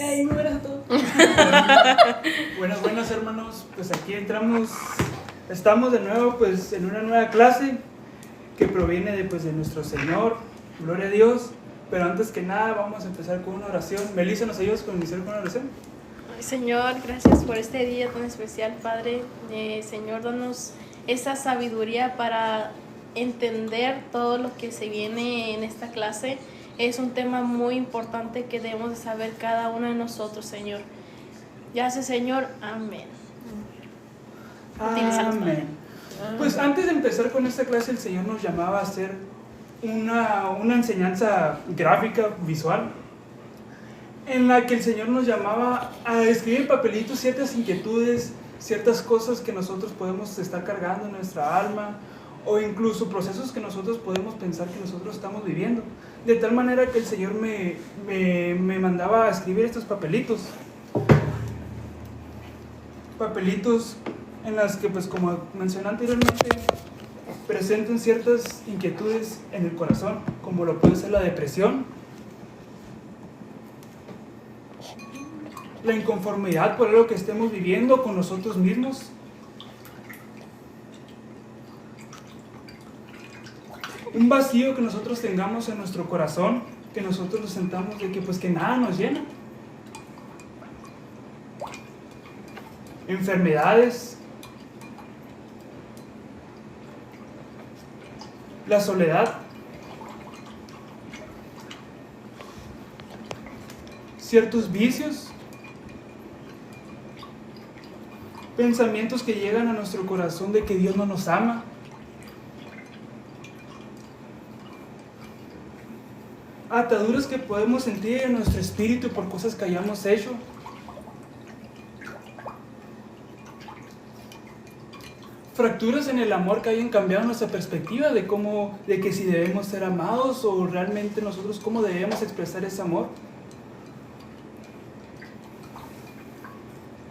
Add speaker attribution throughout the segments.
Speaker 1: Hey, muy buenas a todos. Buenas hermanos, pues aquí estamos de nuevo pues en una nueva clase que proviene de nuestro Señor, gloria a Dios. Pero antes que nada vamos a empezar con una oración. Melissa, ¿nos ayudas con iniciar con una oración?
Speaker 2: Señor, gracias por este día tan especial, Padre. Señor, danos esa sabiduría para entender todo lo que se viene en esta clase. Es un tema muy importante que debemos de saber cada uno de nosotros, Señor. Gracias, Señor. Amén.
Speaker 1: Amén. Pues antes de empezar con esta clase, el Señor nos llamaba a hacer una enseñanza gráfica, visual, en la que el Señor nos llamaba a escribir en papelitos ciertas inquietudes, ciertas cosas que nosotros podemos estar cargando en nuestra alma, o incluso procesos que nosotros podemos pensar que nosotros estamos viviendo. De tal manera que el Señor me mandaba a escribir estos papelitos en las que, pues como mencioné anteriormente, presentan ciertas inquietudes en el corazón, como lo puede ser la depresión, la inconformidad por algo que estemos viviendo con nosotros mismos, un vacío que nosotros tengamos en nuestro corazón, que nosotros nos sentamos de que pues que nada nos llena, enfermedades, la soledad, ciertos vicios, pensamientos que llegan a nuestro corazón de que Dios no nos ama, ataduras que podemos sentir en nuestro espíritu por cosas que hayamos hecho, fracturas en el amor que hayan cambiado nuestra perspectiva de que si debemos ser amados o realmente nosotros cómo debemos expresar ese amor,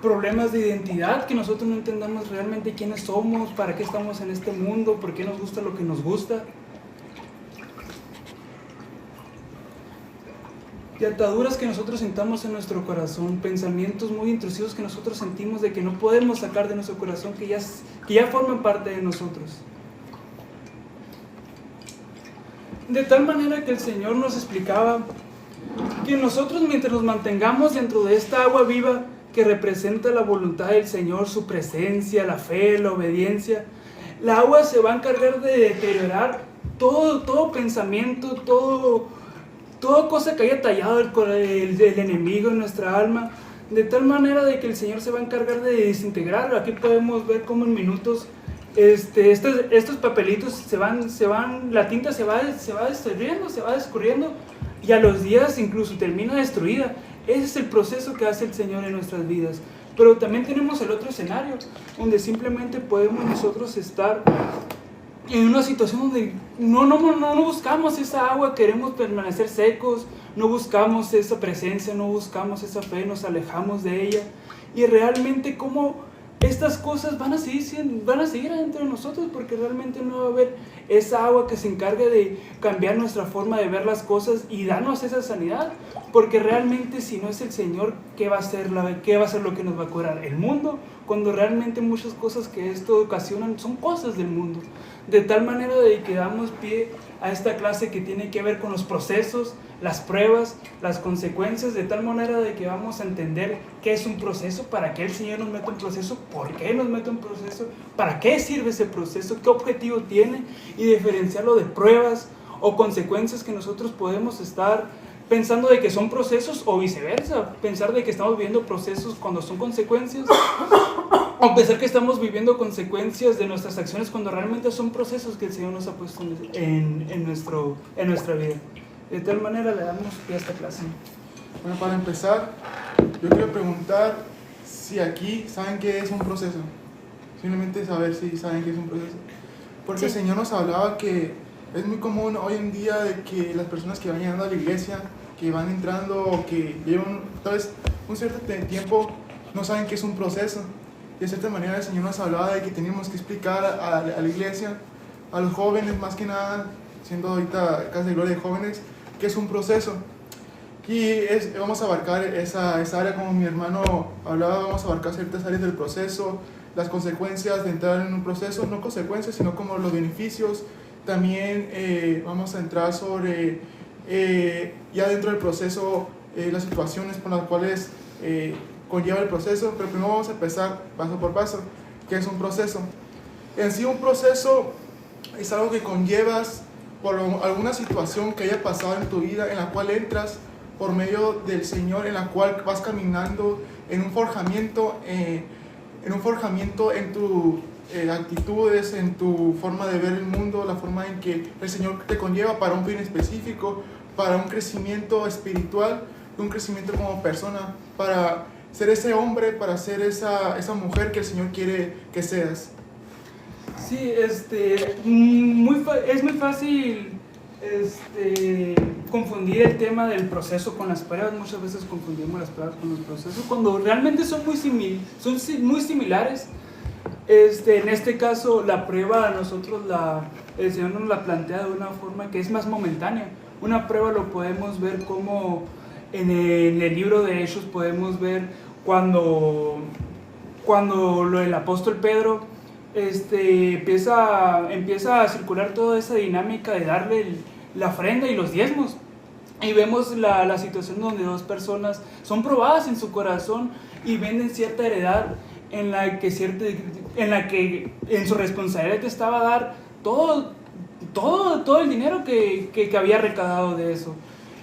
Speaker 1: problemas de identidad, que nosotros no entendamos realmente quiénes somos, para qué estamos en este mundo, por qué nos gusta lo que nos gusta, y ataduras que nosotros sintamos en nuestro corazón, pensamientos muy intrusivos que nosotros sentimos de que no podemos sacar de nuestro corazón, que ya forman parte de nosotros. De tal manera que el Señor nos explicaba que nosotros, mientras nos mantengamos dentro de esta agua viva que representa la voluntad del Señor, su presencia, la fe, la obediencia, la agua se va a encargar de deteriorar todo pensamiento, toda cosa que haya tallado el enemigo en nuestra alma, de tal manera de que el Señor se va a encargar de desintegrar. Aquí podemos ver cómo en minutos estos papelitos la tinta se va destruyendo, se va descurriendo, y a los días incluso termina destruida. Ese es el proceso que hace el Señor en nuestras vidas. Pero también tenemos el otro escenario, donde simplemente podemos nosotros estar en una situación donde no buscamos esa agua, queremos permanecer secos, no buscamos esa presencia, no buscamos esa fe, nos alejamos de ella, y realmente cómo estas cosas van a seguir adentro de nosotros, porque realmente no va a haber esa agua que se encargue de cambiar nuestra forma de ver las cosas y darnos esa sanidad, porque realmente si no es el Señor, ¿qué va a ser lo que nos va a curar? ¿El mundo? Cuando realmente muchas cosas que esto ocasionan son cosas del mundo. De tal manera de que damos pie a esta clase que tiene que ver con los procesos, las pruebas, las consecuencias, de tal manera de que vamos a entender qué es un proceso, para qué el Señor nos mete un proceso, por qué nos mete un proceso, para qué sirve ese proceso, qué objetivo tiene, y diferenciarlo de pruebas o consecuencias que nosotros podemos estar pensando de que son procesos, o viceversa, pensar de que estamos viviendo procesos cuando son consecuencias, o pensar que estamos viviendo consecuencias de nuestras acciones cuando realmente son procesos que el Señor nos ha puesto en nuestra vida. De tal manera le damos pie a esta clase.
Speaker 3: Bueno, para empezar, yo quiero preguntar si aquí saben qué es un proceso. Simplemente saber si saben qué es un proceso. Porque el Señor nos hablaba que es muy común hoy en día de que las personas que van llegando a la iglesia, que van entrando o que llevan tal vez un cierto tiempo, no saben qué es un proceso. Y de cierta manera el Señor nos hablaba de que teníamos que explicar a la iglesia, a los jóvenes más que nada, siendo ahorita Casa de Gloria de Jóvenes, qué es un proceso. Y vamos a abarcar esa área, como mi hermano hablaba, vamos a abarcar ciertas áreas del proceso, las consecuencias de entrar en un proceso, no consecuencias, sino como los beneficios. También vamos a entrar sobre, ya dentro del proceso, las situaciones por las cuales conlleva el proceso, pero primero vamos a empezar paso por paso, que es un proceso. En sí, un proceso es algo que conllevas por alguna situación que haya pasado en tu vida, en la cual entras por medio del Señor, en la cual vas caminando en un forjamiento en tus actitudes, en tu forma de ver el mundo, la forma en que el Señor te conlleva para un fin específico, para un crecimiento espiritual, un crecimiento como persona, para ser ese hombre, para ser esa mujer que el Señor quiere que seas.
Speaker 1: Sí, es muy fácil confundir el tema del proceso con las pruebas. Muchas veces confundimos las pruebas con los procesos cuando realmente son muy similares. En este caso, la prueba a nosotros el Señor nos la plantea de una forma que es más momentánea. Una prueba lo podemos ver como en el libro de Hechos podemos ver cuando el apóstol Pedro empieza a circular toda esa dinámica de darle la ofrenda y los diezmos. Y vemos la situación donde dos personas son probadas en su corazón y venden cierta heredad en la que en su responsabilidad estaba dar todo el dinero que había recaudado de eso.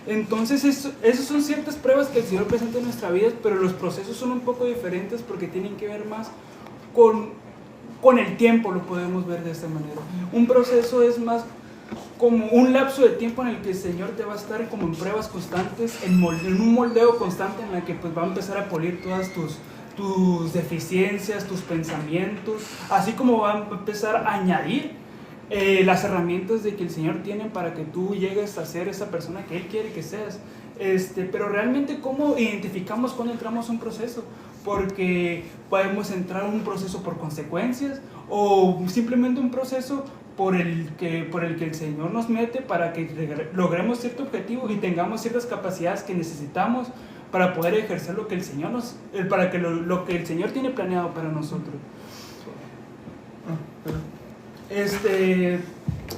Speaker 1: Entonces esas son ciertas pruebas que el Señor presenta en nuestra vida, pero los procesos son un poco diferentes porque tienen que ver más con el tiempo, lo podemos ver de esta manera. Un proceso es más como un lapso de tiempo en el que el Señor te va a estar como en pruebas constantes, en un moldeo constante en el que pues va a empezar a pulir todas tus deficiencias, tus pensamientos, así como va a empezar a añadir las herramientas de que el Señor tiene para que tú llegues a ser esa persona que Él quiere que seas. Pero realmente, ¿cómo identificamos cuando entramos a un proceso? Porque podemos entrar a un proceso por consecuencias o simplemente un proceso por el que el Señor nos mete para que logremos cierto objetivo y tengamos ciertas capacidades que necesitamos para poder ejercer lo que el Señor lo que el Señor tiene planeado para nosotros.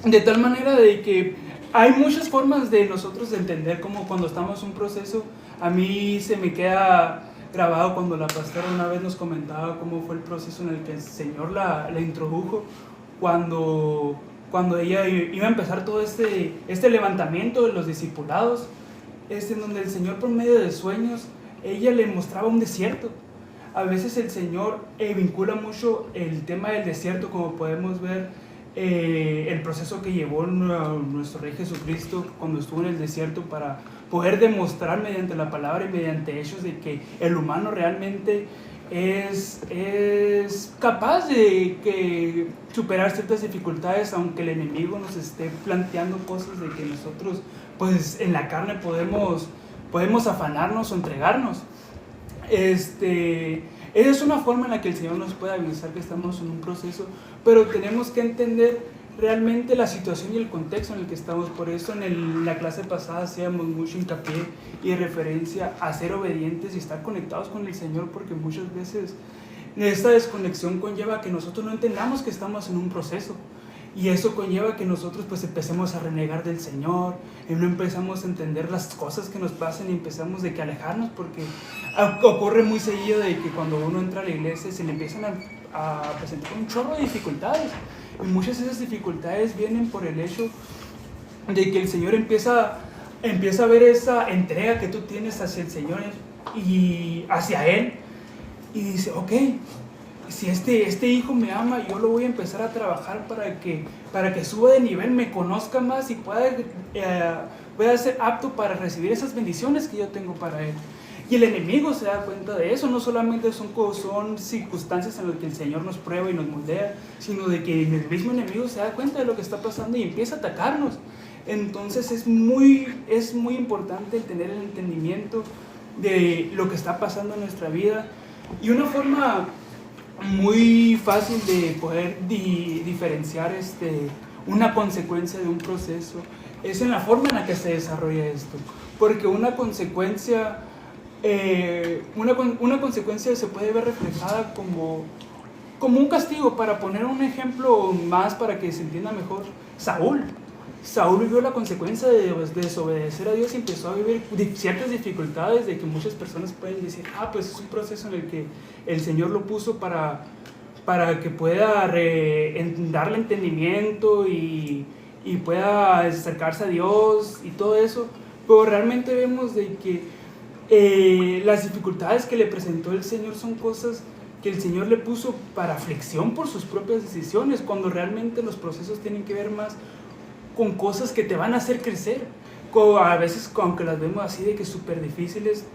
Speaker 1: De tal manera de que hay muchas formas de nosotros de entender cómo cuando estamos en un proceso. A mí se me queda grabado cuando la pastora una vez nos comentaba cómo fue el proceso en el que el Señor la introdujo cuando ella iba a empezar todo este levantamiento de los discipulados, en donde el Señor por medio de sueños ella le mostraba un desierto. A veces el Señor vincula mucho el tema del desierto, como podemos ver el proceso que llevó nuestro Rey Jesucristo cuando estuvo en el desierto para poder demostrar mediante la palabra y mediante hechos de que el humano realmente es capaz de superar ciertas dificultades, aunque el enemigo nos esté planteando cosas de que nosotros pues en la carne podemos afanarnos o entregarnos. Esa es una forma en la que el Señor nos puede avisar que estamos en un proceso, pero tenemos que entender realmente la situación y el contexto en el que estamos. Por eso en la clase pasada hacíamos mucho hincapié y referencia a ser obedientes y estar conectados con el Señor, porque muchas veces esta desconexión conlleva que nosotros no entendamos que estamos en un proceso. Y eso conlleva que nosotros pues empecemos a renegar del Señor, y no empezamos a entender las cosas que nos pasan y empezamos de que alejarnos, porque ocurre muy seguido de que cuando uno entra a la iglesia se le empiezan a presentar un chorro de dificultades. Y muchas de esas dificultades vienen por el hecho de que el Señor empieza a ver esa entrega que tú tienes hacia el Señor y hacia Él. Y dice, ok, si este hijo me ama, yo lo voy a empezar a trabajar para que suba de nivel, me conozca más y pueda ser apto para recibir esas bendiciones que yo tengo para él. Y el enemigo se da cuenta de eso. No solamente son circunstancias en las que el Señor nos prueba y nos moldea, sino de que el mismo enemigo se da cuenta de lo que está pasando y empieza a atacarnos. Entonces es muy importante tener el entendimiento de lo que está pasando en nuestra vida. Y una forma muy fácil de poder diferenciar una consecuencia de un proceso es en la forma en la que se desarrolla esto. porque una consecuencia se puede ver reflejada como un castigo. Para poner un ejemplo más para que se entienda mejor, Saúl vivió la consecuencia de desobedecer a Dios y empezó a vivir ciertas dificultades de que muchas personas pueden decir, pues es un proceso en el que el Señor lo puso para que pueda darle entendimiento y pueda acercarse a Dios y todo eso. Pero realmente vemos de que las dificultades que le presentó el Señor son cosas que el Señor le puso para aflicción por sus propias decisiones, cuando realmente los procesos tienen que ver más con cosas que te van a hacer crecer. A veces, aunque las vemos así de que súper difíciles,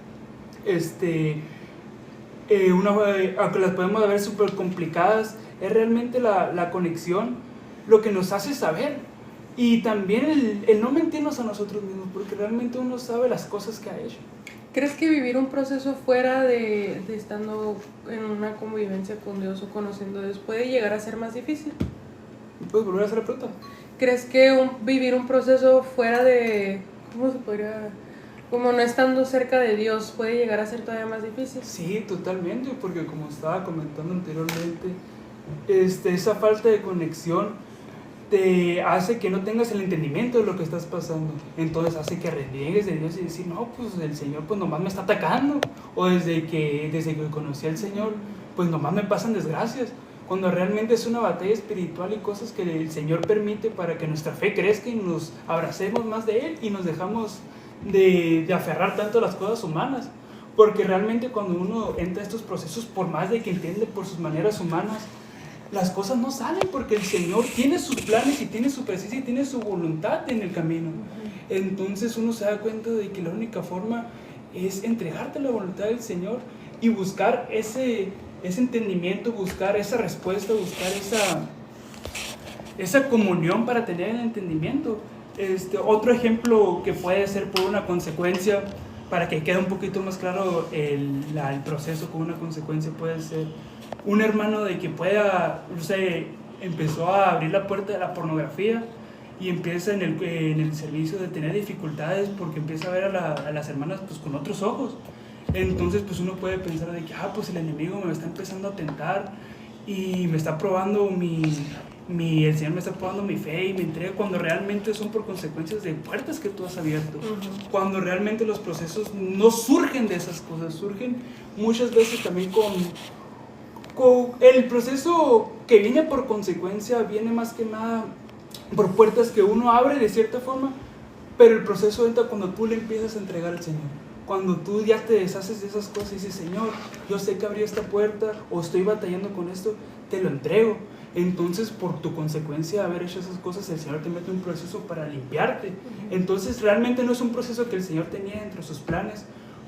Speaker 1: aunque las podemos ver súper complicadas, es realmente la conexión lo que nos hace saber. Y también el no mentirnos a nosotros mismos, porque realmente uno sabe las cosas que ha hecho.
Speaker 4: ¿Crees que vivir un proceso fuera de estando en una convivencia con Dios o conociendo a Dios puede llegar a ser más difícil?
Speaker 1: ¿Puedes volver a hacer la pregunta?
Speaker 4: ¿Crees que vivir un proceso fuera de, ¿cómo se podría, como no estando cerca de Dios, puede llegar a ser todavía más difícil?
Speaker 1: Sí, totalmente, porque como estaba comentando anteriormente, esa falta de conexión te hace que no tengas el entendimiento de lo que estás pasando. Entonces hace que reniegues de Dios y decir, no, pues el Señor pues nomás me está atacando, o desde que conocí al Señor pues nomás me pasan desgracias, cuando realmente es una batalla espiritual y cosas que el Señor permite para que nuestra fe crezca y nos abracemos más de Él y nos dejamos de aferrar tanto a las cosas humanas. Porque realmente cuando uno entra a estos procesos, por más de que entiende por sus maneras humanas, las cosas no salen, porque el Señor tiene sus planes y tiene su presencia y tiene su voluntad en el camino. Entonces uno se da cuenta de que la única forma es entregarte a la voluntad del Señor y buscar ese entendimiento, buscar esa respuesta, buscar esa comunión para tener el entendimiento. Otro ejemplo que puede ser por una consecuencia, para que quede un poquito más claro el proceso con una consecuencia, puede ser un hermano de que empezó a abrir la puerta de la pornografía y empieza en el servicio de tener dificultades porque empieza a ver a las hermanas pues con otros ojos. Entonces pues uno puede pensar de que pues el enemigo me está empezando a tentar y me está probando el Señor me está probando mi fe y mi entrega, cuando realmente son por consecuencias de puertas que tú has abierto. Cuando realmente los procesos no surgen de esas cosas, surgen muchas veces también con el proceso que viene por consecuencia, viene más que nada por puertas que uno abre de cierta forma, pero el proceso entra cuando tú le empiezas a entregar al Señor. Cuando tú ya te deshaces de esas cosas y dices, Señor, yo sé que abrí esta puerta o estoy batallando con esto, te lo entrego. Entonces, por tu consecuencia de haber hecho esas cosas, el Señor te mete un proceso para limpiarte. Entonces, realmente no es un proceso que el Señor tenía dentro de sus planes,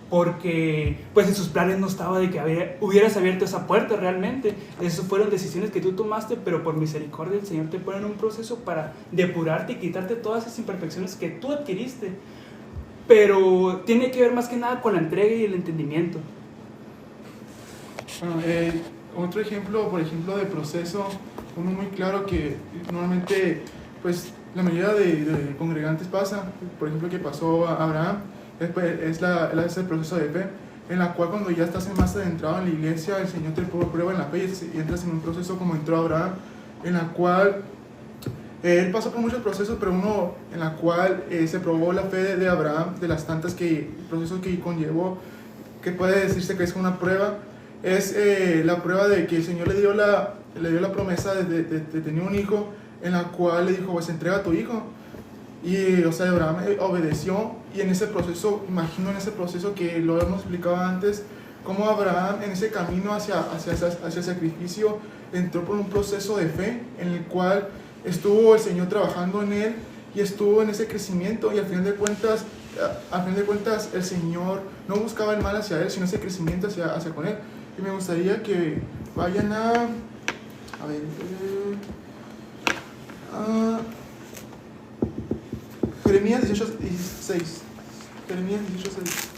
Speaker 1: porque pues en sus planes no estaba de que hubieras abierto esa puerta realmente. Esas fueron decisiones que tú tomaste, pero por misericordia el Señor te pone en un proceso para depurarte y quitarte todas esas imperfecciones que tú adquiriste. Pero tiene que ver más que nada con la entrega y el entendimiento.
Speaker 3: Bueno, otro ejemplo, por ejemplo, de proceso, uno muy claro que normalmente pues la mayoría de congregantes pasa, por ejemplo, que pasó a Abraham, es el proceso de fe, en la cual cuando ya estás más adentrado en la iglesia, el Señor te prueba en la fe y entras en un proceso como entró Abraham, en la cual él pasó por muchos procesos, pero uno en la cual se probó la fe de Abraham, de las tantas procesos que conllevó, que puede decirse que es una prueba, es la prueba de que el Señor le dio la promesa de tener un hijo, en la cual le dijo, pues entrega a tu hijo. Y Abraham obedeció, y en ese proceso, imagino en ese proceso que lo hemos explicado antes, cómo Abraham en ese camino hacia el sacrificio entró por un proceso de fe en el cual estuvo el Señor trabajando en él y estuvo en ese crecimiento, y al final de cuentas el Señor no buscaba el mal hacia él, sino ese crecimiento hacia con él. Y me gustaría que vayan a ver, Jeremías 18:16. Jeremías 18:16.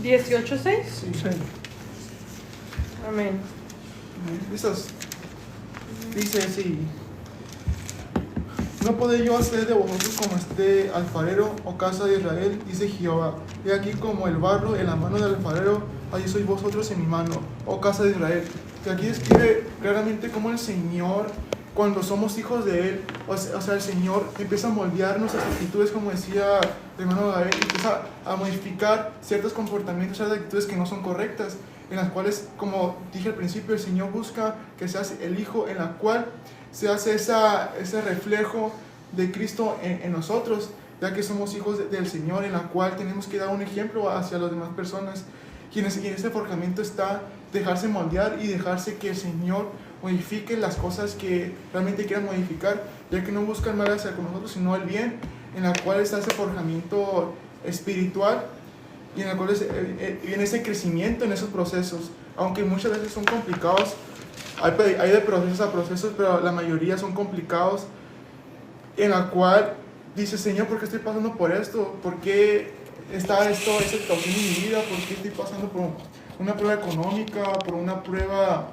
Speaker 4: ¿18:6?
Speaker 3: Sí.
Speaker 4: Amén.
Speaker 3: ¿Listos? Dice así: no podré yo hacer de vosotros como este alfarero o casa de Israel, dice Jehová. He aquí como el barro en la mano del alfarero, allí sois vosotros en mi mano, oh casa de Israel. Y aquí describe claramente cómo el Señor, cuando somos hijos de Él, o sea, el Señor empieza a moldear nuestras actitudes, como decía el hermano Gael, empieza a modificar ciertos comportamientos, ciertas actitudes que no son correctas, en las cuales, como dije al principio, el Señor busca que seas el Hijo, en la cual se hace ese reflejo de Cristo en nosotros, ya que somos hijos del Señor, en la cual tenemos que dar un ejemplo hacia las demás personas. Y en ese forjamiento está dejarse moldear y dejarse que el Señor modifique las cosas que realmente quieran modificar, ya que no buscan mal hacia con nosotros, sino el bien, en la cual está ese forjamiento espiritual y en la cual viene ese crecimiento en esos procesos, aunque muchas veces son complicados. Hay de procesos a procesos, pero la mayoría son complicados, en la cual dice: Señor, ¿por qué estoy pasando por esto? ¿Por qué está esta situación en mi vida? ¿Por qué estoy pasando por una prueba económica, por una prueba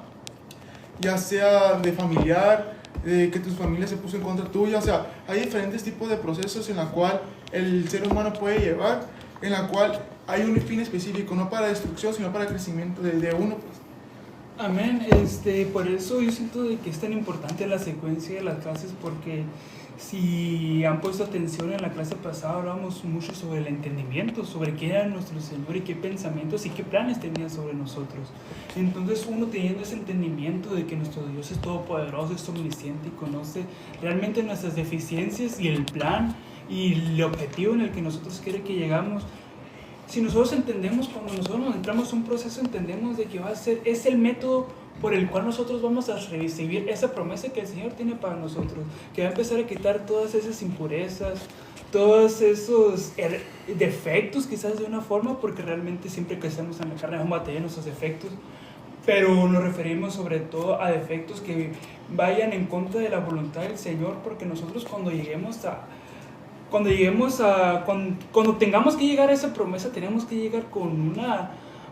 Speaker 3: ya sea de familiar, que tu familia se puso en contra tuya? O sea, hay diferentes tipos de procesos en la cual el ser humano puede llevar, en la cual hay un fin específico, no para destrucción, sino para crecimiento de uno, pues.
Speaker 1: Amén. Por eso yo siento de que es tan importante la secuencia de las clases, porque si han puesto atención en la clase pasada, hablábamos mucho sobre el entendimiento, sobre qué era nuestro Señor y qué pensamientos y qué planes tenía sobre nosotros. Entonces, uno teniendo ese entendimiento de que nuestro Dios es todopoderoso, es omnisciente y conoce realmente nuestras deficiencias y el plan y el objetivo en el que nosotros quiere que llegamos. Si nosotros entendemos, cuando nosotros nos entramos en un proceso, entendemos de que es el método por el cual nosotros vamos a recibir esa promesa que el Señor tiene para nosotros, que va a empezar a quitar todas esas impurezas, todos esos defectos quizás de una forma, porque realmente siempre que estamos en la carne vamos a tener nuestros defectos, pero nos referimos sobre todo a defectos que vayan en contra de la voluntad del Señor, porque nosotros cuando tengamos que llegar a esa promesa, tenemos que llegar con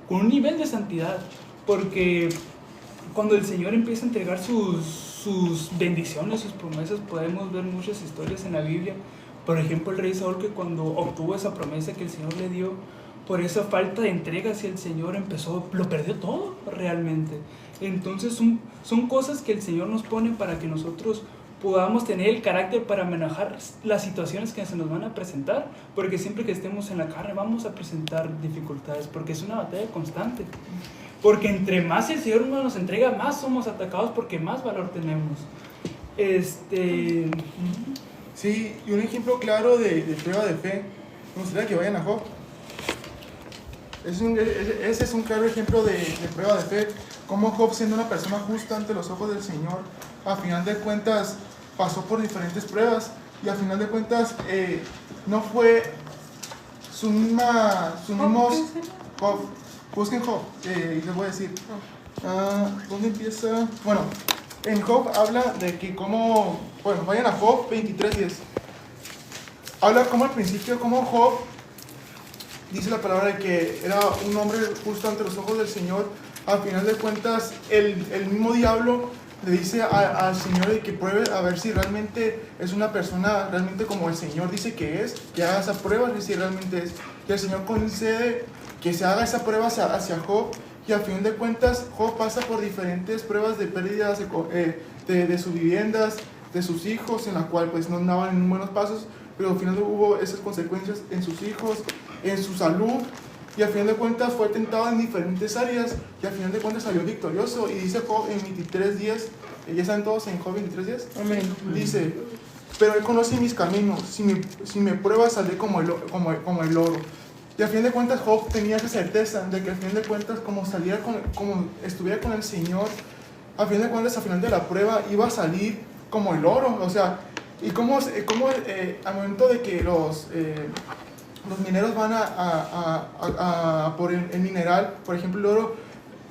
Speaker 1: un nivel de santidad, porque cuando el Señor empieza a entregar sus bendiciones, sus promesas, podemos ver muchas historias en la Biblia. Por ejemplo, el rey Saúl, que cuando obtuvo esa promesa que el Señor le dio, por esa falta de entrega hacia el Señor, lo perdió todo realmente. Entonces son cosas que el Señor nos pone para que nosotros podamos tener el carácter para manejar las situaciones que se nos van a presentar, porque siempre que estemos en la carne vamos a presentar dificultades, porque es una batalla constante. Porque entre más el Señor nos entrega, más somos atacados, porque más valor tenemos.
Speaker 3: Sí, y un ejemplo claro de prueba de fe, me gustaría que vayan a Job. Ese es un claro ejemplo de prueba de fe. Cómo Job, siendo una persona justa ante los ojos del Señor, a final de cuentas pasó por diferentes pruebas, y a final de cuentas no fue su mismo Job. Busquen Job, y les voy a decir. ¿Dónde empieza? Bueno, en Job habla de que vayan a Job 23:10. Habla como al principio, como Job dice la palabra de que era un hombre justo ante los ojos del Señor. A final de cuentas, el mismo diablo le dice al Señor de que pruebe a ver si realmente es una persona realmente como el Señor dice que es, que haga esa prueba, si realmente es. Y el Señor concede que se haga esa prueba hacia Job, y al final de cuentas Job pasa por diferentes pruebas de pérdidas de sus viviendas, de sus hijos, en la cual pues no andaban en buenos pasos, pero al final hubo esas consecuencias en sus hijos, en su salud, y al final de cuentas fue tentado en diferentes áreas, y al final de cuentas salió victorioso. Y dice Job en 23:10, ¿ya saben todos en Job 23:10?
Speaker 4: Amén.
Speaker 3: Dice: pero Él conoce mis caminos, si me prueba saldré como el oro. Y al fin de cuentas Job tenía esa certeza de que al fin de cuentas como estuviera con el Señor, al fin de cuentas al final de la prueba iba a salir como el oro. O sea, y como al momento de que los mineros van a por el mineral, por ejemplo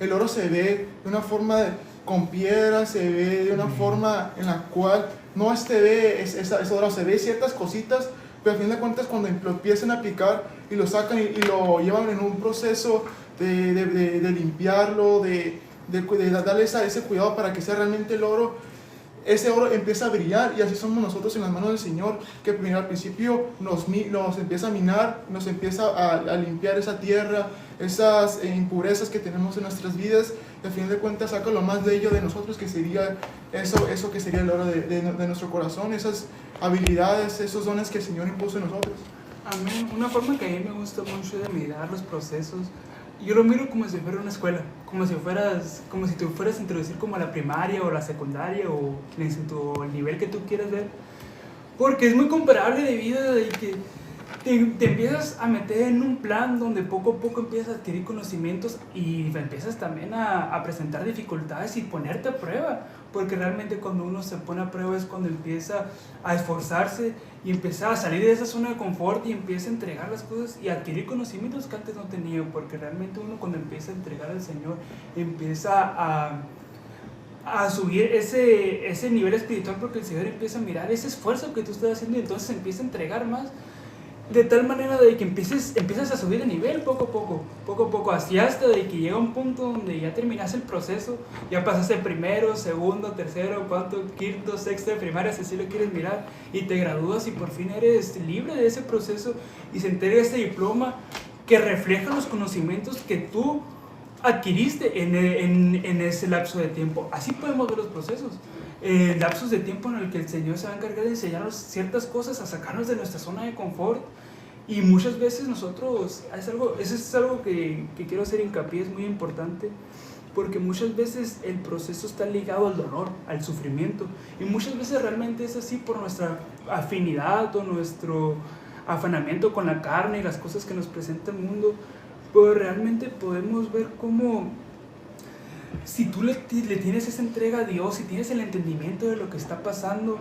Speaker 3: el oro se ve de una forma con piedras, se ve de una forma en la cual no se ve ese oro, se ve ciertas cositas, pero al fin de cuentas cuando lo empiezan a picar y lo sacan y lo llevan en un proceso de limpiarlo, de de darle ese cuidado para que sea realmente el oro, ese oro empieza a brillar, y así somos nosotros en las manos del Señor, que primero al principio nos empieza a minar, nos empieza a limpiar esa tierra, esas impurezas que tenemos en nuestras vidas, y al final de cuentas saca lo más bello de nosotros, que sería eso que sería el oro de nuestro corazón, esas habilidades, esos dones que el Señor impuso en nosotros.
Speaker 1: Amén. Una forma que a mí me gusta mucho de mirar los procesos, yo lo miro como si fuera una escuela, como si tú fueras a introducir como a la primaria o la secundaria o el nivel que tú quieras ver, porque es muy comparable de vida, de que te empiezas a meter en un plan donde poco a poco empiezas a adquirir conocimientos y empiezas también a presentar dificultades y ponerte a prueba, porque realmente cuando uno se pone a prueba es cuando empieza a esforzarse y empieza a salir de esa zona de confort y empieza a entregar las cosas y adquirir conocimientos que antes no tenía, porque realmente uno cuando empieza a entregar al Señor empieza a subir ese nivel espiritual, porque el Señor empieza a mirar ese esfuerzo que tú estás haciendo y entonces empieza a entregar más, de tal manera de que empiezas a subir de nivel poco a poco, así hasta de que llega un punto donde ya terminas el proceso, ya pasaste primero, segundo, tercero, cuarto, quinto, sexto de primaria, si así lo quieres mirar, y te gradúas y por fin eres libre de ese proceso y se entrega ese diploma que refleja los conocimientos que tú adquiriste en ese lapso de tiempo. Así podemos ver los procesos. Lapsos de tiempo en el que el Señor se va a encargar de enseñarnos ciertas cosas, a sacarnos de nuestra zona de confort, y muchas veces nosotros, eso es algo que quiero hacer hincapié, es muy importante, porque muchas veces el proceso está ligado al dolor, al sufrimiento, y muchas veces realmente es así por nuestra afinidad o nuestro afanamiento con la carne y las cosas que nos presenta el mundo, pero realmente podemos ver cómo, si tú le tienes esa entrega a Dios, si tienes el entendimiento de lo que está pasando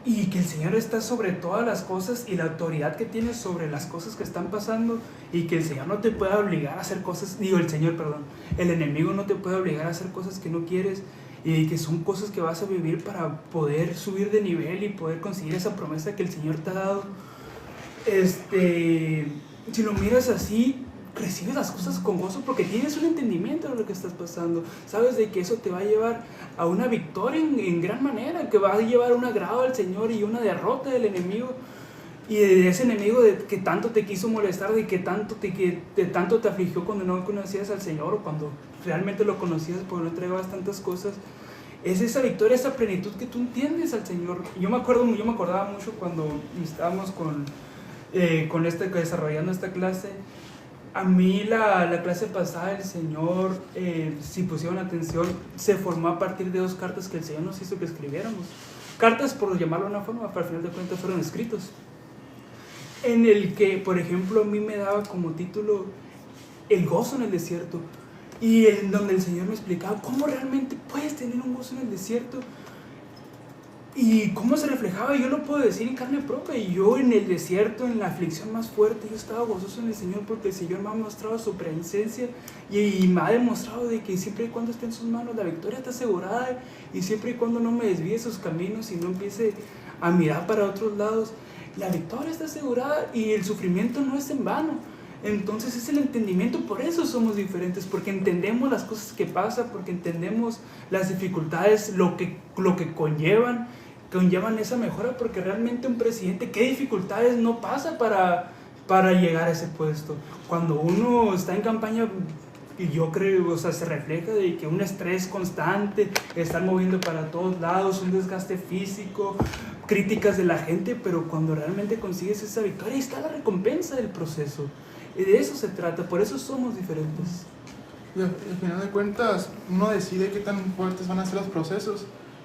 Speaker 1: y que el Señor está sobre todas las cosas y la autoridad que tienes sobre las cosas que están pasando, y que el Señor no te puede obligar a hacer cosas, el enemigo no te puede obligar a hacer cosas que no quieres, y que son cosas que vas a vivir para poder subir de nivel y poder conseguir esa promesa que el Señor te ha dado. Si lo miras así, recibes las cosas con gozo porque tienes un entendimiento de lo que estás pasando, sabes de que eso te va a llevar a una victoria en gran manera, que va a llevar un agrado al Señor y una derrota del enemigo, y de ese enemigo que tanto te quiso molestar, de que tanto te afligió cuando no conocías al Señor, o cuando realmente lo conocías porque no entregabas tantas cosas. Es esa victoria, esa plenitud que tú entiendes al Señor. Yo me acordaba mucho cuando estábamos desarrollando esta clase. A mí la clase pasada, el Señor, si pusieron atención, se formó a partir de 2 cartas que el Señor nos hizo que escribiéramos. Cartas, por llamarlo de una forma, pero al final de cuentas fueron escritos. En el que, por ejemplo, a mí me daba como título El gozo en el desierto. Y en donde el Señor me explicaba cómo realmente puedes tener un gozo en el desierto. Y cómo se reflejaba, yo lo puedo decir en carne propia. Y yo en el desierto, en la aflicción más fuerte, yo estaba gozoso en el Señor, porque el Señor me ha mostrado su presencia y me ha demostrado de que siempre y cuando esté en sus manos la victoria está asegurada, y siempre y cuando no me desvíe sus caminos y no empiece a mirar para otros lados, la victoria está asegurada y el sufrimiento no es en vano. Entonces es el entendimiento, por eso somos diferentes, porque entendemos las cosas que pasan, porque entendemos las dificultades, lo que conllevan esa mejora, porque realmente un presidente, ¿qué dificultades no pasa para llegar a ese puesto? Cuando uno está en campaña, y yo creo, se refleja de que un estrés constante, estar moviendo para todos lados, un desgaste físico, críticas de la gente, pero cuando realmente consigues esa victoria, ahí está la recompensa del proceso. Y de eso se trata, por eso somos diferentes.
Speaker 3: Y al final de cuentas, uno decide qué tan fuertes van a ser los procesos,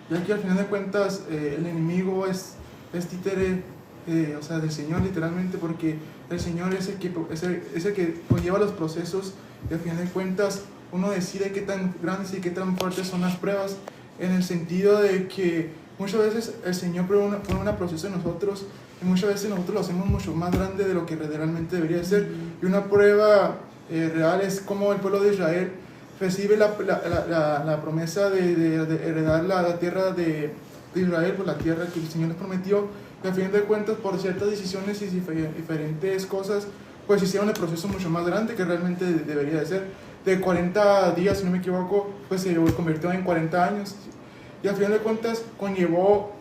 Speaker 3: ya que al final de cuentas el enemigo es títere del Señor, literalmente, porque el Señor es el que conlleva los procesos, y al final de cuentas uno decide qué tan grandes y qué tan fuertes son las pruebas, en el sentido de que muchas veces el Señor pone un proceso en nosotros, y muchas veces nosotros lo hacemos mucho más grande de lo que realmente debería ser. Y una prueba real es como el pueblo de Israel recibe la promesa de heredar la tierra de Israel, por la tierra que el Señor les prometió, y al fin de cuentas por ciertas decisiones y diferentes cosas, pues hicieron el proceso mucho más grande que realmente debería de ser. de 40 días, si no me equivoco, pues se convirtió en 40 años. Y al final de cuentas conllevó,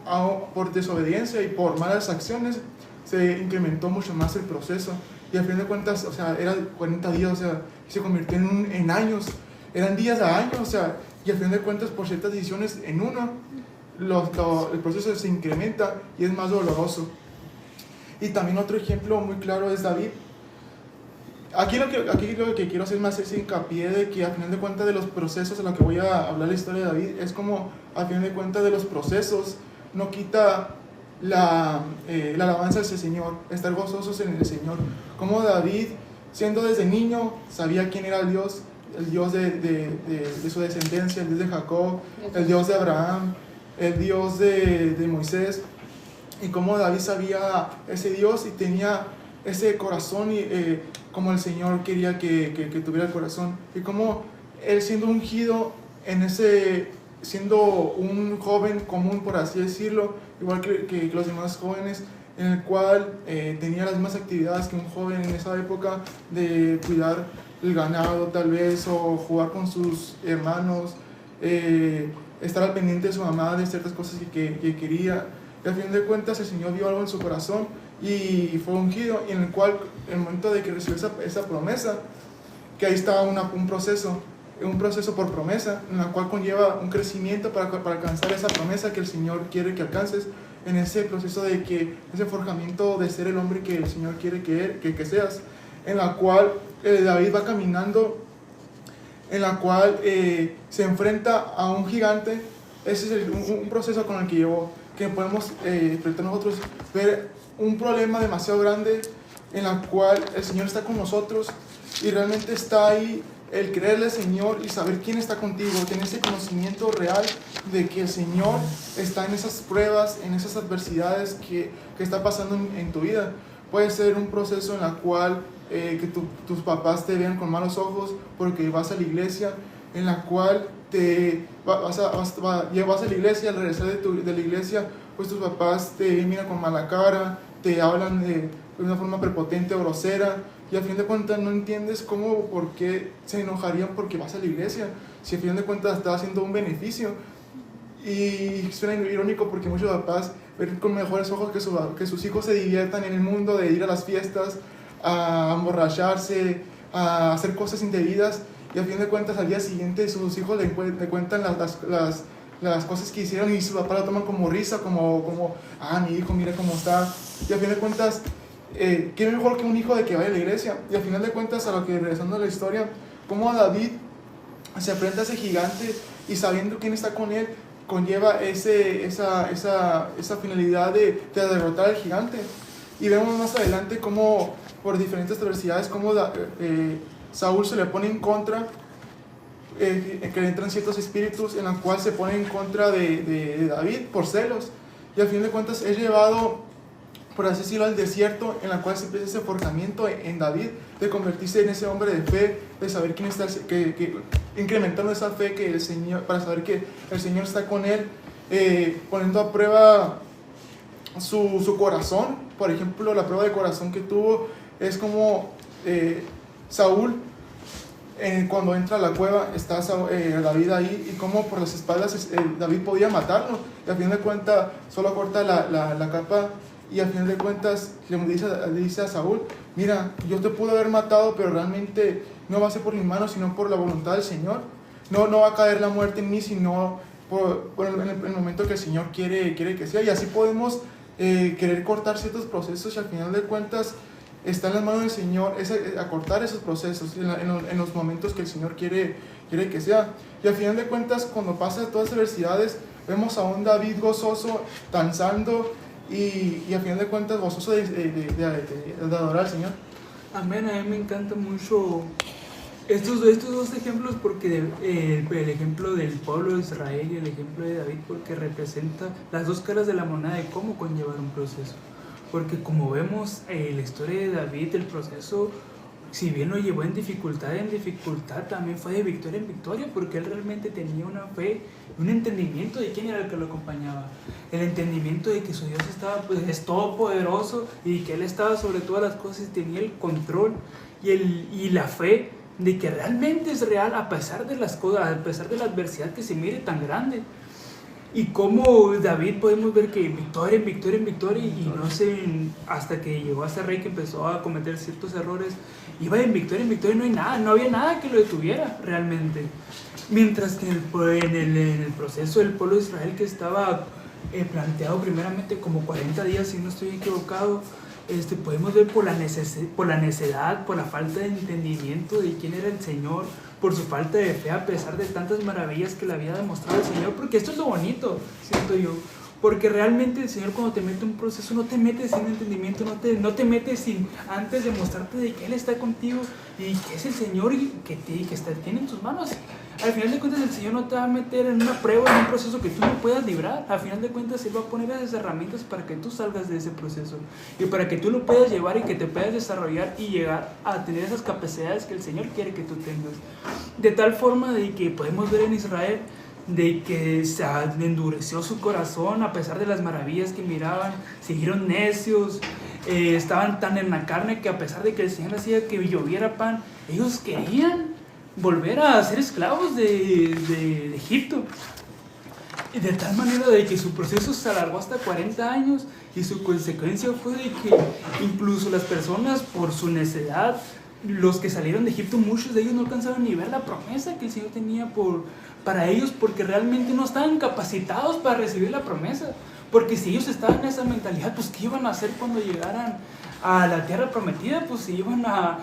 Speaker 3: por desobediencia y por malas acciones, se incrementó mucho más el proceso. Y al final de cuentas, o sea, eran 40 días, o sea, se convirtió en años, eran días a años, o sea, y al final de cuentas, por ciertas decisiones en uno, el proceso se incrementa y es más doloroso. Y también otro ejemplo muy claro es David. Aquí lo que quiero hacer más es hincapié de que al final de cuentas de los procesos en los que voy a hablar la historia de David, es como al final de cuentas de los procesos no quita la alabanza de ese Señor, estar gozosos en el Señor. Como David, siendo desde niño, sabía quién era el Dios de su descendencia, el Dios de Jacob, el Dios de Abraham, el Dios de Moisés, y como David sabía ese Dios y tenía ese corazón como el Señor quería que tuviera el corazón, y como él siendo ungido siendo un joven común, por así decirlo, igual que los demás jóvenes, en el cual tenía las mismas actividades que un joven en esa época, de cuidar el ganado tal vez, o jugar con sus hermanos, estar al pendiente de su mamá, de ciertas cosas que quería. Y al fin de cuentas el Señor vio algo en su corazón y fue ungido, y en el cual, en el momento de que recibió esa promesa, que ahí está un proceso por promesa, en la cual conlleva un crecimiento para alcanzar esa promesa que el Señor quiere que alcances, en ese proceso de que ese forjamiento de ser el hombre que el Señor quiere que seas, en la cual David va caminando, en la cual se enfrenta a un gigante. Ese es un proceso con el que que podemos enfrentar nosotros, ver un problema demasiado grande en la cual el Señor está con nosotros, y realmente está ahí el creerle al Señor y saber quién está contigo, tener ese conocimiento real de que el Señor está en esas pruebas, en esas adversidades que está pasando en tu vida. Puede ser un proceso en la cual que tus papás te vean con malos ojos porque vas a la iglesia, en la cual vas a la iglesia, al regresar de la iglesia, pues tus papás te miran con mala cara, te hablan de una forma prepotente o grosera, y al fin de cuentas no entiendes por qué se enojarían porque vas a la iglesia, si al fin de cuentas estás haciendo un beneficio. Y suena irónico porque muchos papás ven con mejores ojos que sus hijos se diviertan en el mundo, de ir a las fiestas, a emborracharse, a hacer cosas indebidas, y al fin de cuentas al día siguiente sus hijos le cuentan las cosas que hicieron, y su papá lo toman como risa, como mi hijo, mira cómo está. Y al fin de cuentas, qué mejor que un hijo de que vaya a la iglesia. Y al final de cuentas, regresando a la historia, como David se enfrenta a ese gigante, y sabiendo quién está con él, conlleva esa finalidad de derrotar al gigante. Y vemos más adelante cómo, por diferentes adversidades, cómo Saúl se le pone en contra, que le entran ciertos espíritus en los cuales se pone en contra de David por celos, y al fin de cuentas es llevado, por así decirlo, al desierto, en la cual se empieza ese forjamiento en David, de convertirse en ese hombre de fe, de saber quién está, incrementando esa fe que el Señor, para saber que el Señor está con él, poniendo a prueba su corazón. Por ejemplo, la prueba de corazón que tuvo es como Saúl, cuando entra a la cueva, está David ahí, y como por las espaldas David podía matarlo, y al fin de cuentas solo corta la capa, y al final de cuentas le dice a Saúl: mira, yo te pude haber matado, pero realmente no va a ser por mis manos, sino por la voluntad del Señor. No va a caer la muerte en mí, sino en el momento que el Señor quiere que sea. Y así podemos querer cortar ciertos procesos, y al final de cuentas está en las manos del Señor acortar esos procesos en los momentos que el Señor quiere que sea. Y al final de cuentas, cuando pasan todas las adversidades, vemos a un David gozoso, danzando, y al final de cuentas gozoso de adorar al Señor.
Speaker 1: Amén. A mí me encanta mucho estos dos ejemplos, porque el ejemplo del pueblo de Israel y el ejemplo de David, porque representa las dos caras de la moneda de cómo conllevar un proceso. Porque como vemos la historia de David, el proceso, si bien lo llevó en dificultad, también fue de victoria en victoria, porque él realmente tenía una fe, un entendimiento de quién era el que lo acompañaba, el entendimiento de que su Dios es todopoderoso, y que él estaba sobre todas las cosas y tenía el control, y la fe de que realmente es real a pesar de las cosas, a pesar de la adversidad que se mire tan grande. Y como David podemos ver que victoria en victoria en victoria, y no sé, hasta que llegó a ser rey que empezó a cometer ciertos errores, iba en victoria, no había nada que lo detuviera realmente. Mientras que en el proceso del pueblo de Israel, que estaba planteado primeramente como 40 días, si no estoy equivocado, podemos ver por la necedad, por la falta de entendimiento de quién era el Señor, por su falta de fe a pesar de tantas maravillas que le había demostrado el Señor, porque esto es lo bonito, siento yo, porque realmente el Señor cuando te mete un proceso no te mete sin entendimiento, no te mete sin antes demostrarte de que Él está contigo y que es el Señor y que tiene en tus manos. Al final de cuentas el Señor no te va a meter en una prueba, en un proceso que tú no puedas librar. Al final de cuentas Él va a poner esas herramientas para que tú salgas de ese proceso y para que tú lo puedas llevar y que te puedas desarrollar y llegar a tener esas capacidades que el Señor quiere que tú tengas. De tal forma de que podemos ver en Israel de que se endureció su corazón a pesar de las maravillas que miraban, siguieron necios, estaban tan en la carne que a pesar de que el Señor hacía que lloviera pan, ellos querían volver a ser esclavos de Egipto. Y de tal manera de que su proceso se alargó hasta 40 años y su consecuencia fue de que incluso las personas por su necedad, los que salieron de Egipto, muchos de ellos no alcanzaron ni ver la promesa que el Señor tenía para ellos, porque realmente no estaban capacitados para recibir la promesa. Porque si ellos estaban en esa mentalidad, pues ¿qué iban a hacer cuando llegaran a la tierra prometida? Pues se iban a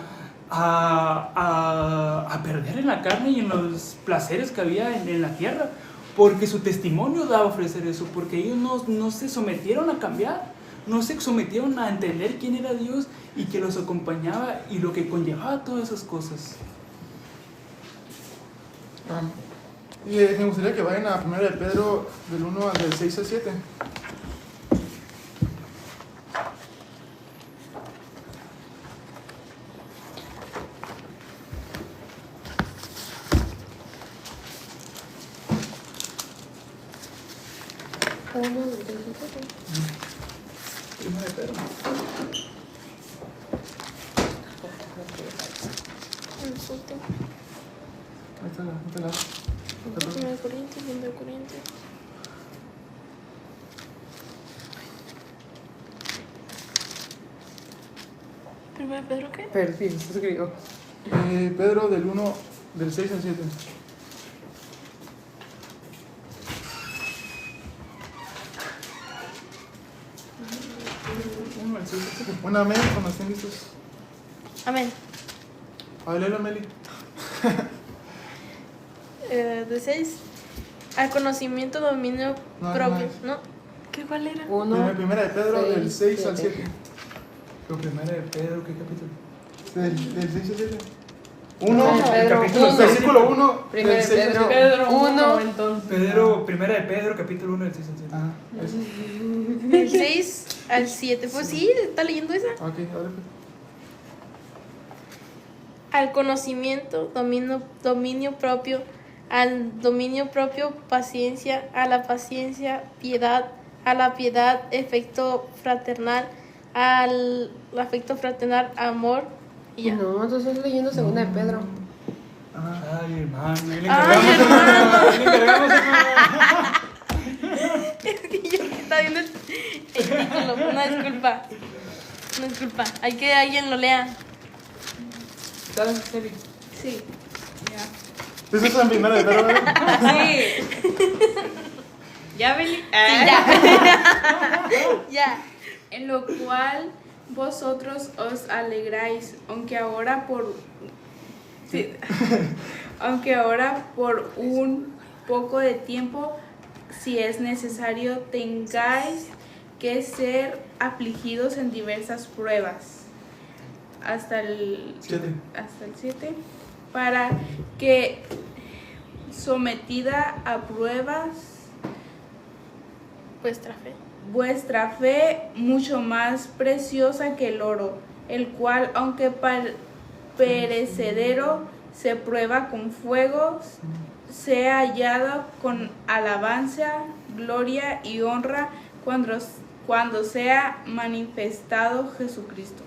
Speaker 1: perder en la carne y en los placeres que había en la tierra, porque su testimonio daba a ofrecer eso, porque ellos no se sometieron a cambiar, no se sometieron a entender quién era Dios y que los acompañaba y lo que conllevaba todas esas cosas.
Speaker 3: Y me gustaría que vayan a 1 de Pedro del 1 al 6 al 7.
Speaker 1: Primera de Pedro.
Speaker 3: Ahí está, ahí está la.
Speaker 2: 1 Corintios, 2 Corintios. ¿Primero Pedro qué?
Speaker 4: Pero sí, eso escribió.
Speaker 3: Pedro del 1, del 6 al 7. Un amén cuando estén listos.
Speaker 2: Amén.
Speaker 3: Háblelo, Meli.
Speaker 2: De 6 al conocimiento, dominio
Speaker 3: No,
Speaker 2: propio.
Speaker 3: no.
Speaker 2: ¿No? ¿Cuál era?
Speaker 4: 1,
Speaker 3: Primera de Pedro del 6 al 7.
Speaker 1: Primera de Pedro, ¿qué capítulo?
Speaker 3: Del 6 al 7.
Speaker 4: Primera de Pedro,
Speaker 3: Capítulo, versículo 1
Speaker 4: Primera
Speaker 3: del
Speaker 4: de
Speaker 3: 6 al
Speaker 4: Pedro.
Speaker 3: 7.
Speaker 4: Pedro 1, entonces.
Speaker 1: Primera de Pedro, capítulo 1 del 6 al 7.
Speaker 3: Ajá, eso.
Speaker 2: Del 6 al 7. Pues sí, está leyendo esa.
Speaker 3: Ok, ahora pues.
Speaker 2: Al conocimiento, dominio propio. Al dominio propio, paciencia. A la paciencia, piedad. A la piedad, afecto fraternal. Al afecto fraternal, amor. Y ya.
Speaker 4: No, tú estás leyendo 2 de Pedro.
Speaker 1: Ay, hermano.
Speaker 2: Ay, hermano.
Speaker 1: Le encargamos, hermano.
Speaker 2: Es que yo estaba viendo el título. Una disculpa. Una disculpa. Hay que alguien lo lea.
Speaker 1: ¿Sabes, Celi?
Speaker 2: Sí.
Speaker 3: Eso es en primera de Pedro, ¿verdad?
Speaker 5: Sí. ¿Ya, Beli?
Speaker 2: Sí, ya. Ya.
Speaker 5: En lo cual vosotros os alegráis, aunque ahora por un poco de tiempo, si es necesario, tengáis que ser afligidos en diversas pruebas. Hasta el 7. Para que, sometida a pruebas, vuestra fe, mucho más preciosa que el oro, el cual, aunque perecedero, se prueba con fuego, sea hallado con alabanza, gloria y honra cuando sea manifestado Jesucristo.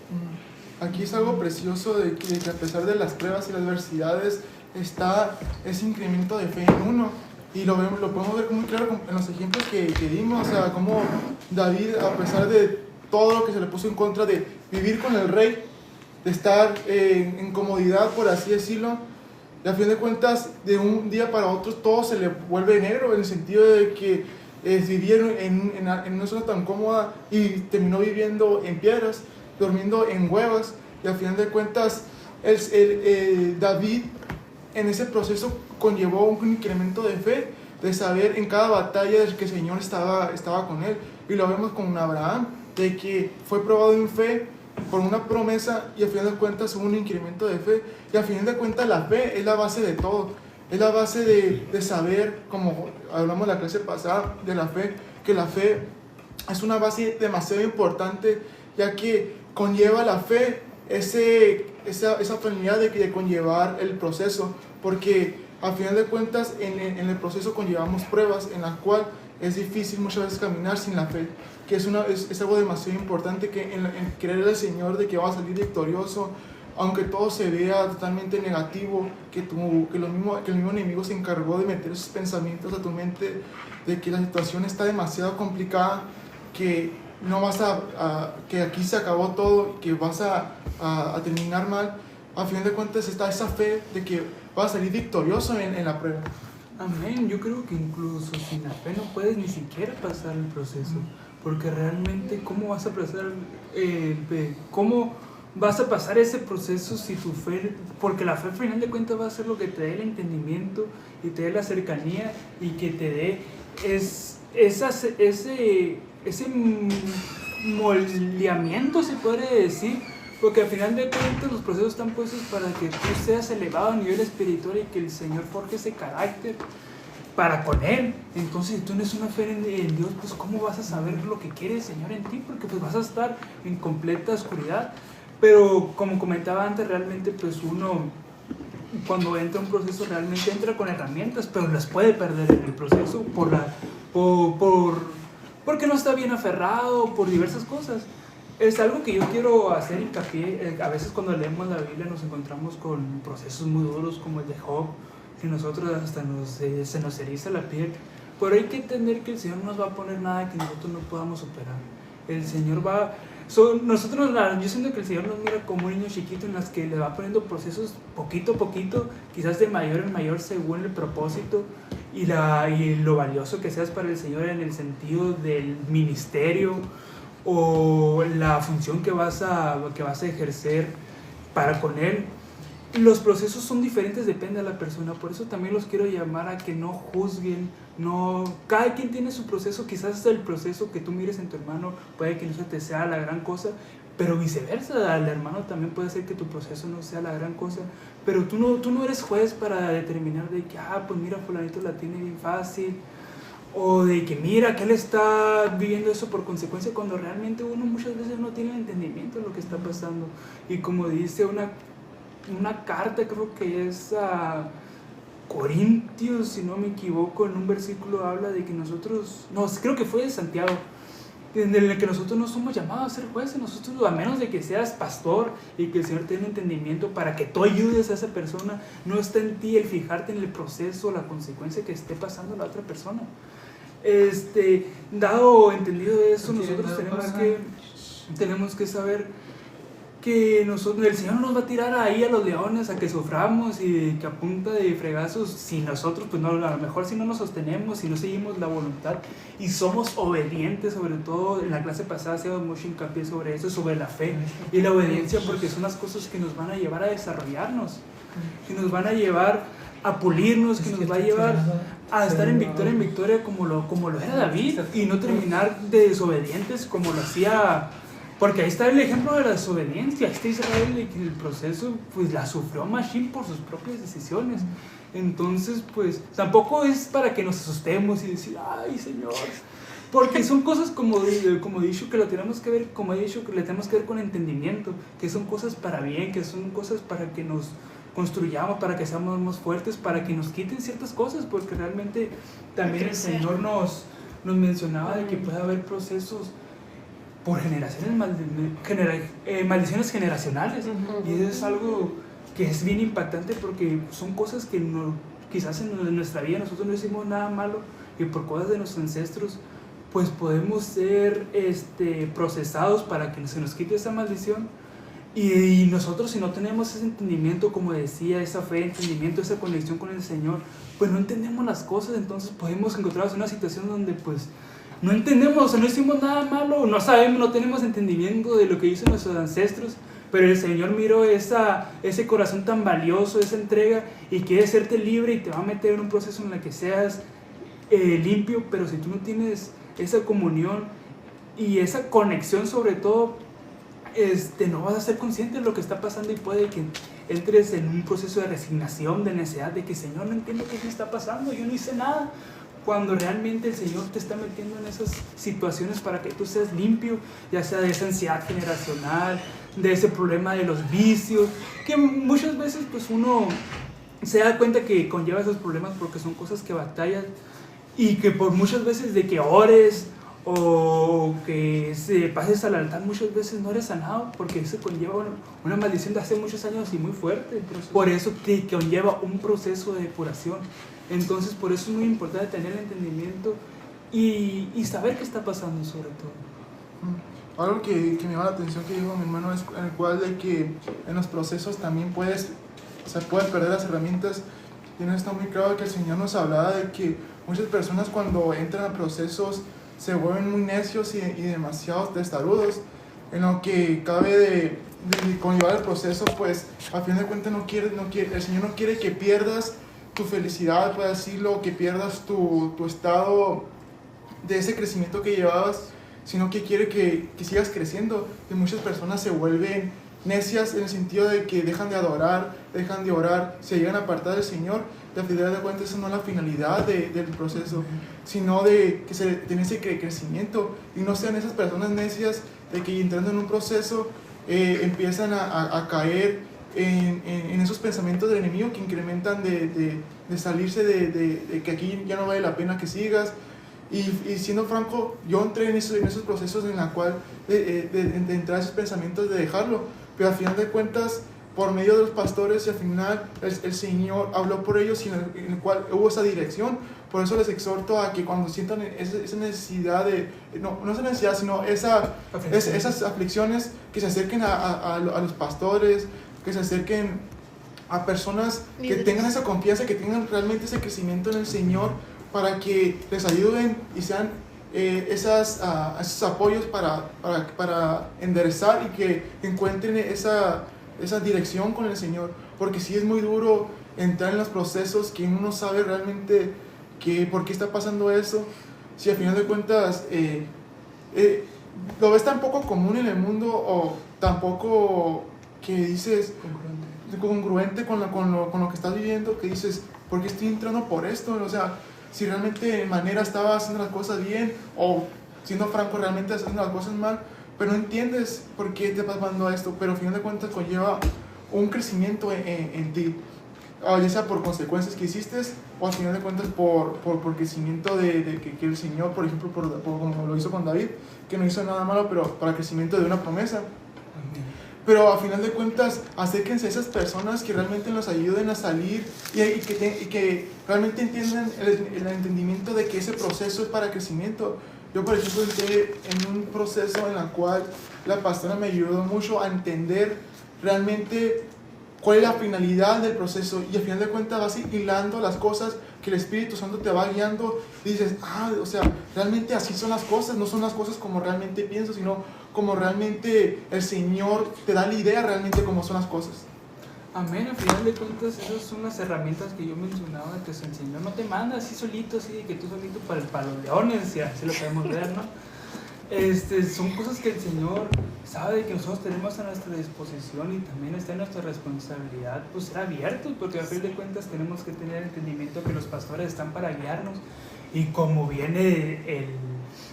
Speaker 3: aquí es algo precioso de que a pesar de las pruebas y las adversidades está ese incremento de fe en uno. Y lo podemos ver muy claro en los ejemplos que dimos, o sea, como David, a pesar de todo lo que se le puso en contra de vivir con el rey, de estar en comodidad, por así decirlo, y a fin de cuentas, de un día para otro, todo se le vuelve negro, en el sentido de que vivía en una zona tan cómoda y terminó viviendo en piedras, durmiendo en huevas, y a fin de cuentas, David en ese proceso conllevó un incremento de fe, de saber en cada batalla que el Señor estaba con él. Y lo vemos con Abraham, de que fue probado en fe por una promesa y a fin de cuentas hubo un incremento de fe. Y a fin de cuentas la fe es la base de todo. Es la base de saber, como hablamos en la clase pasada, de la fe, que la fe es una base demasiado importante, ya que conlleva la fe esa familiaridad de conllevar el proceso, porque a final de cuentas en el proceso conllevamos pruebas en las cuales es difícil muchas veces caminar sin la fe, que es algo demasiado importante, que en creer al Señor de que va a salir victorioso, aunque todo se vea totalmente negativo, que el mismo enemigo se encargó de meter esos pensamientos a tu mente, de que la situación está demasiado complicada, que no vas que aquí se acabó todo, que vas a terminar mal. A fin de cuentas está esa fe de que vas a salir victorioso en la prueba.
Speaker 1: Amén. Yo creo que incluso sin la fe no puedes ni siquiera pasar el proceso, porque realmente ¿cómo vas a pasar ese proceso si tu fe, porque la fe al final de cuentas va a ser lo que te dé el entendimiento y te dé la cercanía y que te dé ese moldeamiento, se puede decir, porque al final de cuentas los procesos están puestos para que tú seas elevado a nivel espiritual y que el Señor forje ese carácter para con Él. Entonces, si tú no tienes una fe en Dios, pues ¿cómo vas a saber lo que quiere el Señor en ti? Porque pues vas a estar en completa oscuridad. Pero como comentaba antes, realmente pues uno cuando entra a un proceso realmente entra con herramientas, pero las puede perder en el proceso porque no está bien aferrado, por diversas cosas. Es algo que yo quiero hacer hincapié. A veces cuando leemos la Biblia nos encontramos con procesos muy duros como el de Job, que nosotros hasta se nos eriza la piel. Pero hay que entender que el Señor no nos va a poner nada que nosotros no podamos superar. El Señor va... yo siento que el Señor nos mira como un niño chiquito en las que le va poniendo procesos poquito a poquito, quizás de mayor en mayor según el propósito y lo valioso que seas para el Señor en el sentido del ministerio o la función que vas a ejercer para con Él. Los procesos son diferentes, depende de la persona, por eso también los quiero llamar a que no juzguen. Cada quien tiene su proceso, quizás el proceso que tú mires en tu hermano puede que no te sea la gran cosa, pero viceversa, al hermano también puede ser que tu proceso no sea la gran cosa, pero tú no eres juez para determinar de que, pues mira, fulanito la tiene bien fácil, o de que mira, que él está viviendo eso por consecuencia, cuando realmente uno muchas veces no tiene entendimiento de lo que está pasando. Y como dice una carta, creo que es a Corintios, si no me equivoco, en un versículo habla de que creo que fue de Santiago, en el que nosotros no somos llamados a ser jueces, nosotros, a menos de que seas pastor y que el Señor tenga entendimiento para que tú ayudes a esa persona, no está en ti el fijarte en el proceso, la consecuencia que esté pasando la otra persona. Dado entendido eso, nosotros tenemos que saber que el Señor no nos va a tirar ahí a los leones a que suframos y que a punta de fregazos, si nosotros pues no, a lo mejor si no nos sostenemos, si no seguimos la voluntad y somos obedientes, sobre todo en la clase pasada hacíamos mucho hincapié sobre eso, sobre la fe y la obediencia, porque son las cosas que nos van a llevar a desarrollarnos, que nos van a llevar a pulirnos, que nos va a llevar a estar en victoria como lo era David y no terminar de desobedientes como lo hacía. Porque ahí está el ejemplo de la desobediencia. Ahí está Israel, y que el proceso pues la sufrió Machín por sus propias decisiones. Entonces pues tampoco es para que nos asustemos y decir, ay Señor, porque son cosas como he dicho que lo tenemos que ver, como he dicho que le tenemos que ver con entendimiento, que son cosas para bien, que son cosas para que nos construyamos, para que seamos más fuertes, para que nos quiten ciertas cosas, porque realmente también el Señor nos mencionaba de que puede haber procesos por maldiciones generacionales. Y eso es algo que es bien impactante porque son cosas que no, quizás en nuestra vida nosotros no hicimos nada malo y por cosas de nuestros ancestros pues podemos ser procesados para que se nos quite esa maldición. Y nosotros, si no tenemos ese entendimiento, como decía, esa fe, entendimiento, esa conexión con el Señor, pues no entendemos las cosas. Entonces podemos encontrarnos en una situación donde pues no entendemos, o sea, no hicimos nada malo, no sabemos, no tenemos entendimiento de lo que hizo nuestros ancestros, pero el Señor miró ese corazón tan valioso, esa entrega, y quiere hacerte libre y te va a meter en un proceso en el que seas limpio. Pero si tú no tienes esa comunión y esa conexión, sobre todo, no vas a ser consciente de lo que está pasando, y puede que entres en un proceso de resignación, de necedad, de que Señor, no entiendo qué me está pasando, yo no hice nada, cuando realmente el Señor te está metiendo en esas situaciones para que tú seas limpio, ya sea de esa ansiedad generacional, de ese problema de los vicios, que muchas veces pues uno se da cuenta que conlleva esos problemas porque son cosas que batallas, y que por muchas veces de que ores o que se pases al altar, muchas veces no eres sanado, porque eso conlleva una maldición de hace muchos años y muy fuerte. Por eso te conlleva un proceso de depuración. Entonces por eso es muy importante tener el entendimiento y saber qué está pasando, sobre todo.
Speaker 3: Algo que me llama la atención que dijo mi hermano es en el cual de que en los procesos también se pueden perder las herramientas. Y no está muy claro que el Señor nos hablaba de que muchas personas cuando entran a procesos se vuelven muy necios y demasiado testarudos, en lo que cabe de conllevar el proceso, pues al fin de cuentas el Señor no quiere que pierdas tu felicidad, por decirlo, que pierdas tu estado de ese crecimiento que llevabas, sino que quiere que sigas creciendo. Y muchas personas se vuelven necias en el sentido de que dejan de adorar, dejan de orar, se llegan a apartar del Señor. Y al final de cuentas esa no es la finalidad del proceso, sino de que se tenga ese crecimiento, y no sean esas personas necias de que entrando en un proceso empiezan a caer en esos pensamientos del enemigo que incrementan de salirse de que aquí ya no vale la pena que sigas. Y siendo franco, yo entré en esos procesos en la cual de entrar a esos pensamientos, de dejarlo, pero al final de cuentas, por medio de los pastores, y al final el Señor habló por ellos, y en el cual hubo esa dirección. Por eso les exhorto a que cuando sientan esa necesidad no esa necesidad, sino esas aflicciones, que se acerquen a los pastores, que se acerquen a personas que tengan esa confianza, que tengan realmente ese crecimiento en el Señor, para que les ayuden y sean esos apoyos para enderezar y que encuentren esa dirección con el Señor. Porque sí es muy duro entrar en los procesos que uno no sabe realmente por qué está pasando eso, si al final de cuentas lo ves tan poco común en el mundo, o tan poco que dices congruente con lo que estás viviendo, que dices, ¿por qué estoy entrando por esto? O sea, si realmente de manera estaba haciendo las cosas bien, o siendo franco realmente haciendo las cosas mal, pero no entiendes por qué te vas pasando a esto, pero al final de cuentas conlleva un crecimiento en ti, ya sea por consecuencias que hiciste, o al final de cuentas por crecimiento de que el Señor, por ejemplo, como lo hizo con David, que no hizo nada malo, pero para crecimiento de una promesa. Pero al final de cuentas, acérquense a esas personas que realmente nos ayuden a salir y que realmente entiendan el entendimiento de que ese proceso es para crecimiento. Yo, por ejemplo, entré en un proceso en el cual la pastora me ayudó mucho a entender realmente cuál es la finalidad del proceso, y al final de cuentas vas hilando las cosas que el Espíritu Santo te va guiando, y dices, o sea, realmente así son las cosas, no son las cosas como realmente pienso, sino como realmente el Señor te da la idea realmente cómo son las cosas.
Speaker 1: Amén. Al final de cuentas, esas son las herramientas que yo mencionaba, que el Señor no te manda así solito, así de que tú solito para los leones, y así lo podemos ver, ¿no? Son cosas que el Señor sabe que nosotros tenemos a nuestra disposición, y también está en nuestra responsabilidad pues ser abiertos, porque a fin de cuentas tenemos que tener entendimiento que los pastores están para guiarnos, y como viene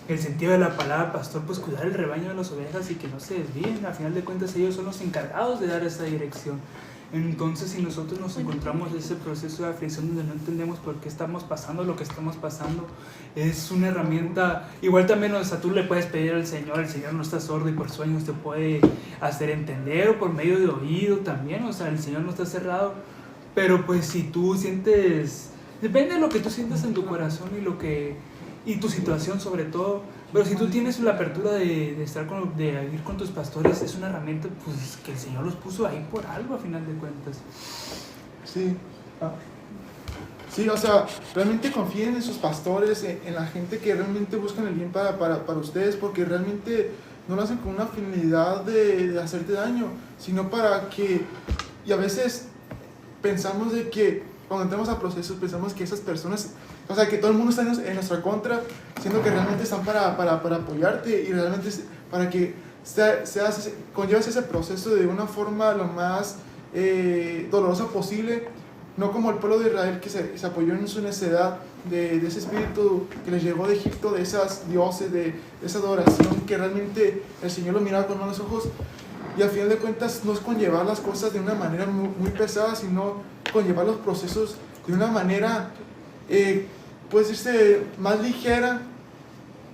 Speaker 1: el sentido de la palabra pastor, pues cuidar el rebaño de las ovejas y que no se desvíen. A final de cuentas ellos son los encargados de dar esa dirección. Entonces, si nosotros nos encontramos en ese proceso de aflicción donde no entendemos por qué estamos pasando lo que estamos pasando, es una herramienta. Igual también, o sea, tú le puedes pedir al Señor, el Señor no está sordo y por sueños te puede hacer entender, o por medio de oído también, o sea, el Señor no está cerrado. Pero pues si tú sientes, depende de lo que tú sientas en tu corazón y tu situación sobre todo. Pero si tú tienes la apertura de ir con tus pastores, es una herramienta pues, que el Señor los puso ahí por algo a final de cuentas.
Speaker 3: Sí. Sí, o sea, realmente confíen en sus pastores, en la gente que realmente buscan el bien para ustedes, porque realmente no lo hacen con una finalidad de hacerte daño, sino para que, y a veces pensamos de que cuando entramos a procesos pensamos que esas personas, o sea, que todo el mundo está en nuestra contra, siendo que realmente están para apoyarte y realmente para que conllevas ese proceso de una forma lo más dolorosa posible, no como el pueblo de Israel que se apoyó en su necedad de ese espíritu que les llegó de Egipto, de esas dioses, de esa adoración que realmente el Señor lo miraba con malos ojos. Y al final de cuentas no es conllevar las cosas de una manera muy pesada, sino conllevar los procesos de una manera, puede decirse, más ligera,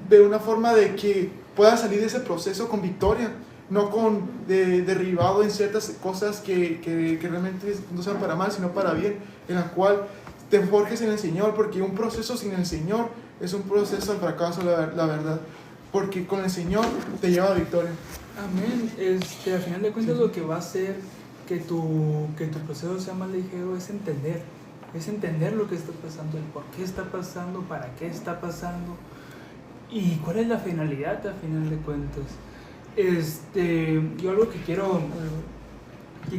Speaker 3: de una forma de que pueda salir de ese proceso con victoria, no con derribado en ciertas cosas que realmente no sean para mal, sino para bien, en la cual te forjes en el Señor, porque un proceso sin el Señor es un proceso al fracaso, la verdad, porque con el Señor te lleva a victoria.
Speaker 1: Amén. Al final de cuentas, lo que va a hacer que tu proceso sea más ligero es entender lo que está pasando, el por qué está pasando, para qué está pasando y cuál es la finalidad al final de cuentas. Yo algo que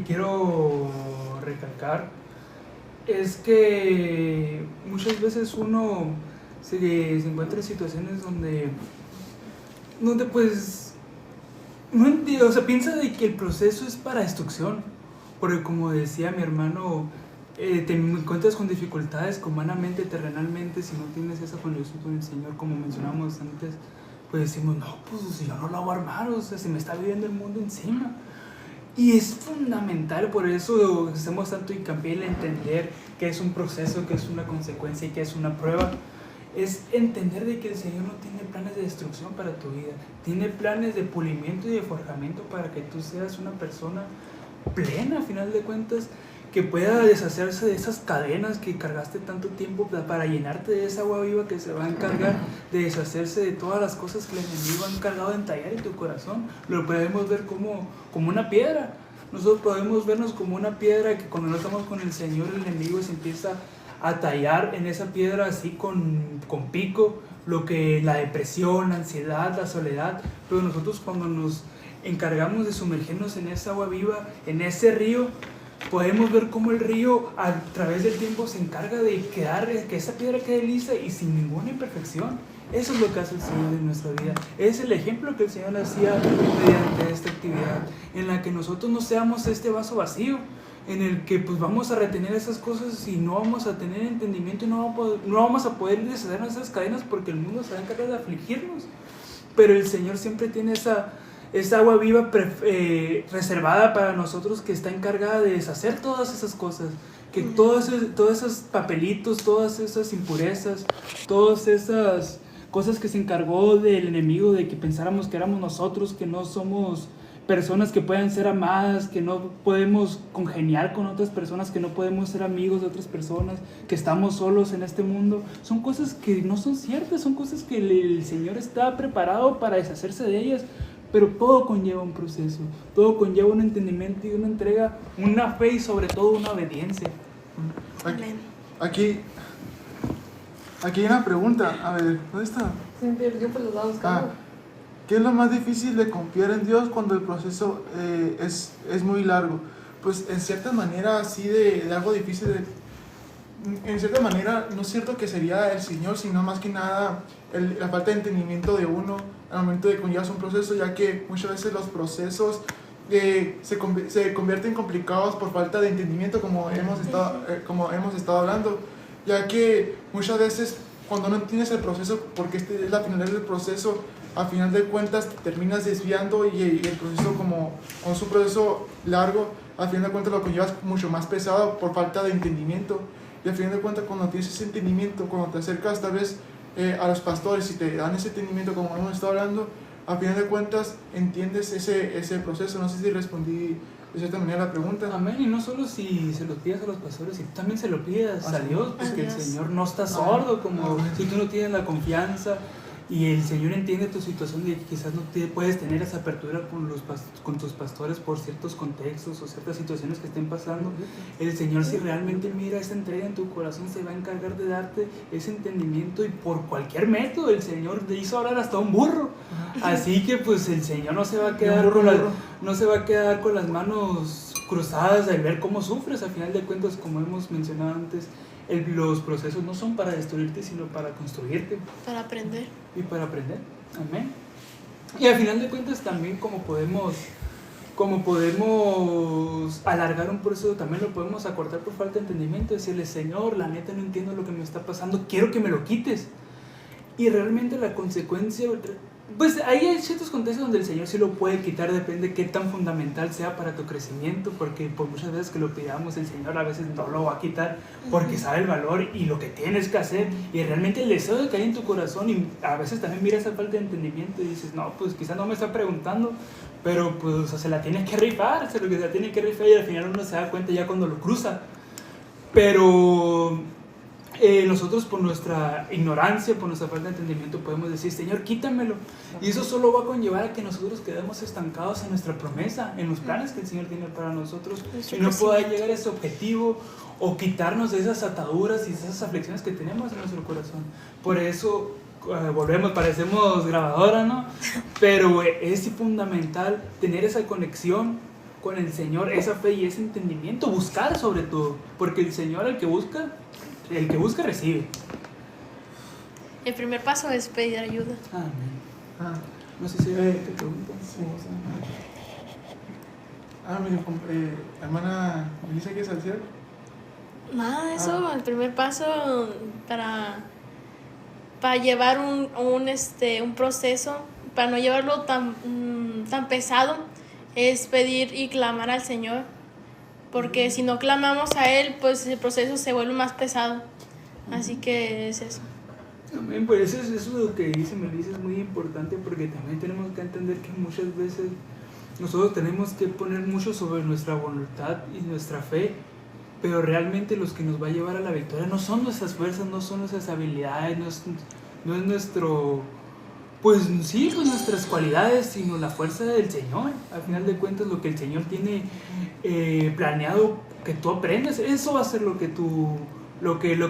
Speaker 1: quiero recalcar es que muchas veces uno se encuentra en situaciones donde pues no entiendo, o sea, piensa de que el proceso es para destrucción, porque como decía mi hermano, te encuentras con dificultades humanamente, terrenalmente, si no tienes esa conexión con el Señor, como mencionamos antes, pues decimos, no, pues yo no lo voy a armar, o sea, se me está viviendo el mundo encima. Y es fundamental, por eso hacemos tanto hincapié en entender que es un proceso, que es una consecuencia y que es una prueba. Es entender de que el Señor no tiene planes de destrucción para tu vida, tiene planes de pulimiento y de forjamiento para que tú seas una persona plena, a final de cuentas, que pueda deshacerse de esas cadenas que cargaste tanto tiempo para llenarte de esa agua viva que se va a encargar de deshacerse de todas las cosas que el enemigo ha encargado de entallar en tu corazón. Lo podemos ver como una piedra. Nosotros podemos vernos como una piedra que cuando no estamos con el Señor, el enemigo se empieza a tallar en esa piedra así con pico, lo que la depresión, la ansiedad, la soledad. Pero nosotros cuando nos encargamos de sumergirnos en esa agua viva, en ese río, podemos ver cómo el río a través del tiempo se encarga de que esa piedra quede lisa y sin ninguna imperfección. Eso es lo que hace el Señor en nuestra vida. Es el ejemplo que el Señor hacía mediante esta actividad, en la que nosotros no seamos este vaso vacío, en el que pues vamos a retener esas cosas y no vamos a tener entendimiento y no vamos a poder deshacernos de esas cadenas, porque el mundo se va a encargar de afligirnos. Pero el Señor siempre tiene esa agua viva reservada para nosotros, que está encargada de deshacer todas esas cosas, que todos esos papelitos, todas esas impurezas, todas esas cosas que se encargó del enemigo de que pensáramos que éramos nosotros, que no somos personas que puedan ser amadas, que no podemos congeniar con otras personas, que no podemos ser amigos de otras personas, que estamos solos en este mundo. Son cosas que no son ciertas, son cosas que el Señor está preparado para deshacerse de ellas, pero todo conlleva un proceso, todo conlleva un entendimiento y una entrega, una fe y sobre todo una obediencia.
Speaker 3: Aquí hay una pregunta, a ver, ¿dónde está?
Speaker 4: Yo pues lo estaba buscando.
Speaker 3: ¿Qué es lo más difícil de confiar en Dios cuando el proceso es muy largo? Pues en cierta manera, así de algo difícil, en cierta manera, no es cierto que sería el Señor, sino más que nada la falta de entendimiento de uno al momento de conllevar un proceso, ya que muchas veces los procesos se convierten complicados por falta de entendimiento, como hemos estado hablando, ya que muchas veces cuando no entiendes el proceso, porque es la finalidad del proceso, al final de cuentas te terminas desviando y el proceso, como es un proceso largo, al final de cuentas lo conllevas mucho más pesado por falta de entendimiento. Y al final de cuentas, cuando tienes ese entendimiento, cuando te acercas tal vez a los pastores y te dan ese entendimiento, como hemos estado hablando, al final de cuentas entiendes ese proceso. No sé si respondí de cierta manera la pregunta.
Speaker 1: Amén. Y no solo si se lo pides a los pastores, si tú también se lo pides a Dios, porque el
Speaker 2: Dios.
Speaker 1: Señor no está sordo, como
Speaker 3: Amén.
Speaker 1: si tú no tienes la confianza y el Señor entiende tu situación de que quizás no puedes tener esa apertura con tus pastores por ciertos contextos o ciertas situaciones que estén pasando. El Señor, si realmente mira esa entrega en tu corazón, se va a encargar de darte ese entendimiento, y por cualquier método el Señor te hizo hablar hasta un burro. Así que pues el Señor no se va a quedar con las manos cruzadas al ver cómo sufres. Al final de cuentas, como hemos mencionado antes, los procesos no son para destruirte, sino para construirte
Speaker 2: Para aprender.
Speaker 1: y para aprender. Amén. Y al final de cuentas también como podemos alargar un proceso, también lo podemos acortar por falta de entendimiento. Decirle: Señor, la neta no entiendo lo que me está pasando, quiero que me lo quites. Y realmente la consecuencia, pues ahí hay ciertos contextos donde el Señor sí lo puede quitar, depende de qué tan fundamental sea para tu crecimiento, porque por muchas veces que lo pidamos, el Señor a veces no lo va a quitar porque sabe el valor y lo que tienes que hacer, y realmente el deseo de que hay en tu corazón. Y a veces también mira esa falta de entendimiento y dices: no, pues quizás no me está preguntando, pero pues o sea, se la tiene que rifar, y al final uno se da cuenta ya cuando lo cruza. Pero nosotros, por nuestra ignorancia, por nuestra falta de entendimiento, podemos decir: Señor, quítamelo. Y eso solo va a conllevar a que nosotros quedemos estancados en nuestra promesa, en los planes que el Señor tiene para nosotros, y no pueda llegar a ese objetivo o quitarnos de esas ataduras y esas aflicciones que tenemos en nuestro corazón. Por eso volvemos, parecemos grabadora, ¿no? Pero es fundamental tener esa conexión con el Señor, esa fe y ese entendimiento, buscar sobre todo, porque el Señor, el que busca recibe.
Speaker 2: El primer paso es pedir ayuda.
Speaker 1: Amén. No sé si te preguntan.
Speaker 3: Sí. Hermana Melissa, ¿qué es hacer?
Speaker 2: Nada de eso, el primer paso para llevar un proceso, para no llevarlo tan pesado, es pedir y clamar al Señor. Porque si no clamamos a Él, pues el proceso se vuelve más pesado. Así que es eso.
Speaker 1: Amén. Pues eso es lo que dice Melissa, es muy importante, porque también tenemos que entender que muchas veces nosotros tenemos que poner mucho sobre nuestra voluntad y nuestra fe, pero realmente los que nos va a llevar a la victoria no son nuestras fuerzas, no son nuestras habilidades, no es nuestro... Pues sí, pues nuestras cualidades, sino la fuerza del Señor. Al final de cuentas, lo que el Señor tiene planeado que tú aprendas, eso va a ser lo que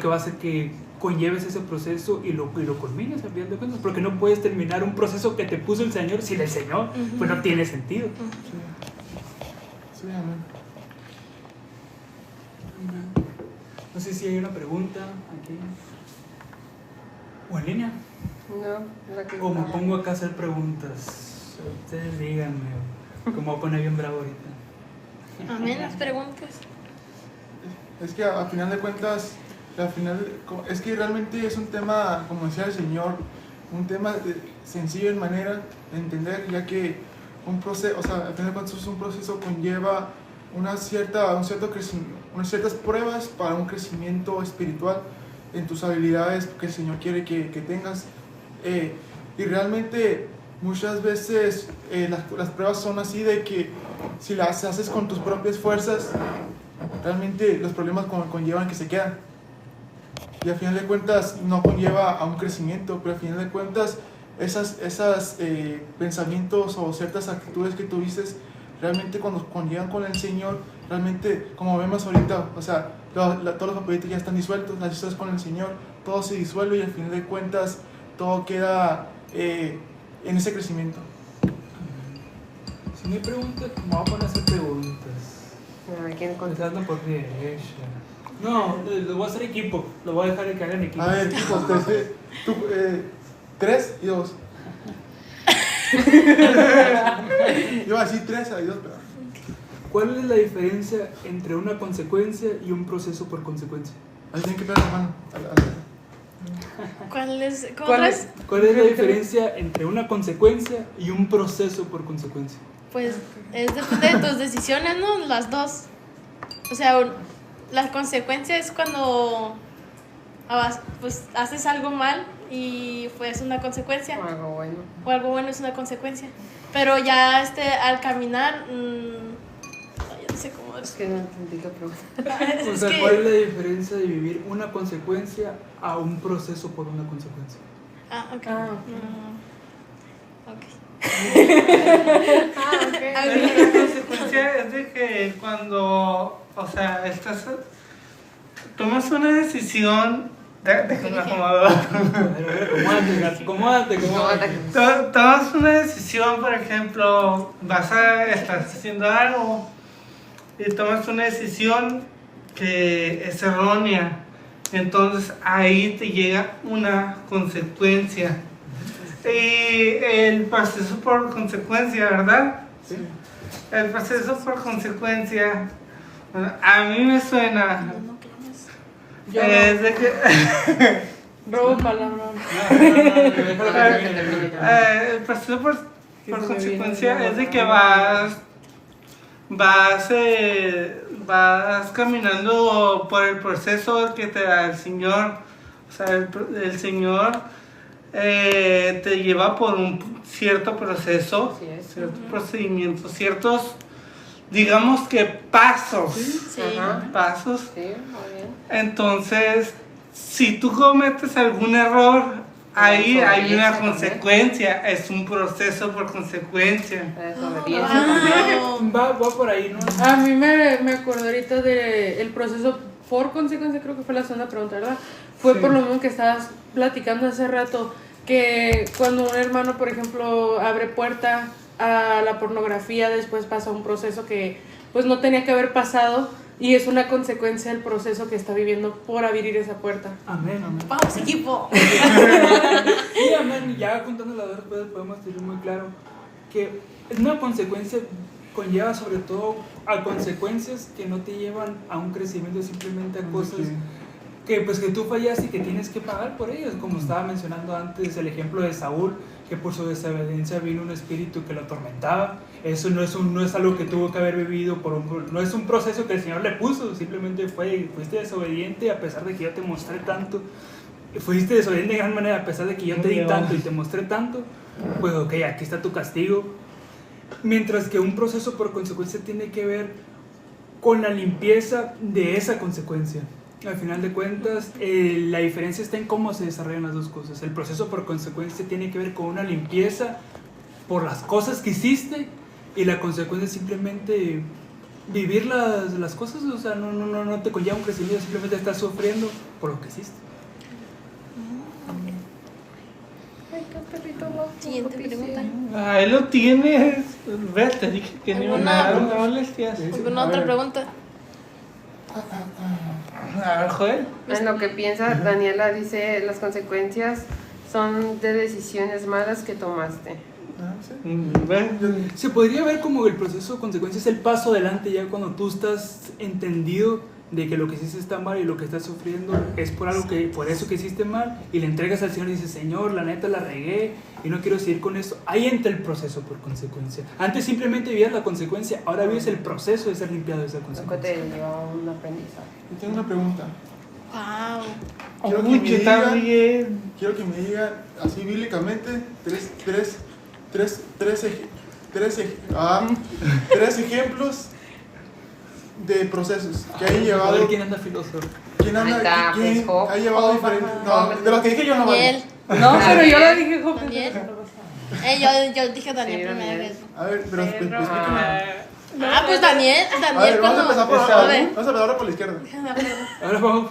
Speaker 1: va a hacer que conlleves ese proceso y lo culmines al final de cuentas, porque no puedes terminar un proceso que te puso el Señor sin el Señor, pues no tiene sentido.
Speaker 3: Sí, amén.
Speaker 1: No sé si hay una pregunta aquí o en línea.
Speaker 4: No, la que
Speaker 1: O me pongo acá a hacer preguntas. Ustedes díganme, como voy a poner bien bravo ahorita.
Speaker 2: Amén, las preguntas.
Speaker 3: Es que a final de cuentas, es que realmente es un tema, como decía el Señor, un tema sencillo en manera de entender, ya que un proceso, o sea, a final de cuentas un proceso conlleva unas ciertas pruebas para un crecimiento espiritual en tus habilidades que el Señor quiere que tengas. Y realmente muchas veces las pruebas son así, de que si las haces con tus propias fuerzas, realmente los problemas conllevan que se quedan, y al final de cuentas no conlleva a un crecimiento. Pero al final de cuentas esas pensamientos o ciertas actitudes que tuviste, realmente cuando conllevan con el Señor, realmente, como vemos ahorita, o sea, todos los papelitos ya están disueltos, las historias con el Señor, todo se disuelve y al final de cuentas todo queda en ese crecimiento.
Speaker 1: Si me preguntas, me voy a poner a hacer preguntas.
Speaker 4: ¿Quién contesta?
Speaker 1: Empezando por derecha. No, lo voy a hacer equipo. Lo voy a dejar que hagan equipo.
Speaker 3: A ver, chicos, 3 y 2. Yo así 3 y 2, pero...
Speaker 1: ¿Cuál es la diferencia entre una consecuencia y un proceso por consecuencia?
Speaker 3: Ahí tienen que pegar la mano.
Speaker 2: ¿Cuál es? ¿Cómo
Speaker 4: ¿Cuál
Speaker 2: otra
Speaker 4: es?
Speaker 2: vez?
Speaker 1: ¿Cuál es la diferencia entre una consecuencia y un proceso por consecuencia?
Speaker 2: Pues depende de tus decisiones, ¿no? Las dos. O sea, la consecuencia es cuando pues haces algo mal y pues una consecuencia.
Speaker 4: O algo bueno.
Speaker 2: O algo bueno es una consecuencia. Pero ya al caminar, ya no sé cómo
Speaker 4: Es que no entendí la pregunta.
Speaker 1: O
Speaker 2: Es
Speaker 1: sea,
Speaker 2: que-
Speaker 1: ¿cuál es la diferencia de vivir una consecuencia a un proceso por una consecuencia?
Speaker 2: Ok.
Speaker 4: Ah, ok.
Speaker 2: Ok.
Speaker 6: La consecuencia es de que cuando, o sea, tomas una decisión, déjame acomodar.
Speaker 1: A ver, acomódate.
Speaker 6: Tomas una decisión, por ejemplo, estás haciendo algo y tomas una decisión que es errónea, entonces ahí te llega una consecuencia. Y el proceso por consecuencia, ¿verdad?
Speaker 1: Sí.
Speaker 6: El proceso por consecuencia, bueno, a mí me suena,
Speaker 4: Yo
Speaker 6: es de que
Speaker 4: robo palabra.
Speaker 6: el proceso por consecuencia es de que vas caminando por el proceso que te da el Señor. O sea, el Señor te lleva por un cierto proceso,
Speaker 4: Así es.
Speaker 6: ciertos procedimientos, ciertos, digamos que pasos.
Speaker 2: Sí.
Speaker 4: Ajá.
Speaker 6: Pasos.
Speaker 4: Sí, muy bien.
Speaker 6: Entonces, si tú cometes algún error, ahí hay una
Speaker 4: Desobediencia
Speaker 6: consecuencia, es un proceso por consecuencia.
Speaker 4: La desobediencia también.
Speaker 2: Wow.
Speaker 1: Va por ahí, ¿no?
Speaker 4: A mí me acuerdo ahorita del proceso por consecuencia, creo que fue la segunda pregunta, ¿verdad? Fue
Speaker 1: Sí.
Speaker 4: por lo mismo que estabas platicando hace rato, que cuando un hermano, por ejemplo, abre puerta a la pornografía, después pasa un proceso que pues no tenía que haber pasado y es una consecuencia del proceso que está viviendo por abrir esa puerta.
Speaker 1: Amén.
Speaker 2: Vamos, equipo.
Speaker 1: Y amén, ya contando las dos respuestas podemos tener muy claro que una consecuencia conlleva sobre todo a consecuencias que no te llevan a un crecimiento, simplemente a cosas que pues que tú fallas y que tienes que pagar por ellos, como estaba mencionando antes el ejemplo de Saúl, que por su desobediencia vino un espíritu que lo atormentaba. Eso no es algo que tuvo que haber vivido no es un proceso que el Señor le puso, simplemente fuiste desobediente a pesar de que yo te mostré tanto, fuiste desobediente de gran manera a pesar de que yo te di tanto y te mostré tanto, pues ok, aquí está tu castigo. Mientras que un proceso por consecuencia tiene que ver con la limpieza de esa consecuencia. Al final de cuentas, la diferencia está en cómo se desarrollan las dos cosas. El proceso por consecuencia tiene que ver con una limpieza por las cosas que hiciste, y la consecuencia es simplemente vivir las cosas. O sea, no te conlleva un crecimiento, simplemente estás sufriendo por lo que hiciste.
Speaker 2: Siguiente pregunta.
Speaker 6: Ahí lo tienes. Ve, te dije que no iba a
Speaker 2: ¿Alguna?
Speaker 6: dar molestias.
Speaker 2: ¿Alguna otra pregunta?
Speaker 6: A ver, Joel.
Speaker 4: En lo que piensa Daniela dice, las consecuencias son de decisiones malas que tomaste.
Speaker 6: Ve.
Speaker 1: Se podría ver como el proceso de consecuencia es el paso adelante, ya cuando tú estás entendido de que lo que hiciste está mal y lo que estás sufriendo es por eso que hiciste mal, y le entregas al Señor y dices, Señor, la neta la regué y no quiero seguir con esto. Ahí entra el proceso por consecuencia. Antes simplemente vivías la consecuencia, ahora vives el proceso de ser limpiado de esa
Speaker 4: Lo que
Speaker 1: consecuencia.
Speaker 4: te lleva a un aprendizaje.
Speaker 3: Yo tengo una pregunta.
Speaker 2: Wow.
Speaker 3: Quiero que
Speaker 6: Uy,
Speaker 3: me
Speaker 6: ¿qué
Speaker 3: digan-
Speaker 6: tal bien?
Speaker 3: Quiero que me digan así bíblicamente tres ejemplos de procesos que hayan
Speaker 1: A ver
Speaker 3: llevado.
Speaker 1: quién anda filósofo.
Speaker 3: ¿Quién
Speaker 4: Ahí está,
Speaker 3: quién
Speaker 4: pues, Job.
Speaker 3: ha llevado diferentes? No, de lo que dije yo no
Speaker 2: Daniel.
Speaker 3: vale.
Speaker 4: No, pero yo lo dije, Job.
Speaker 2: Daniel. Yo dije Daniel
Speaker 4: Sí,
Speaker 2: primero.
Speaker 4: Daniel.
Speaker 3: A ver, pero explíqueme.
Speaker 2: Pues Daniel
Speaker 3: A ver, vamos a empezar por
Speaker 2: A ver.
Speaker 3: vamos a empezar ahora por la izquierda.
Speaker 1: Ahora vamos.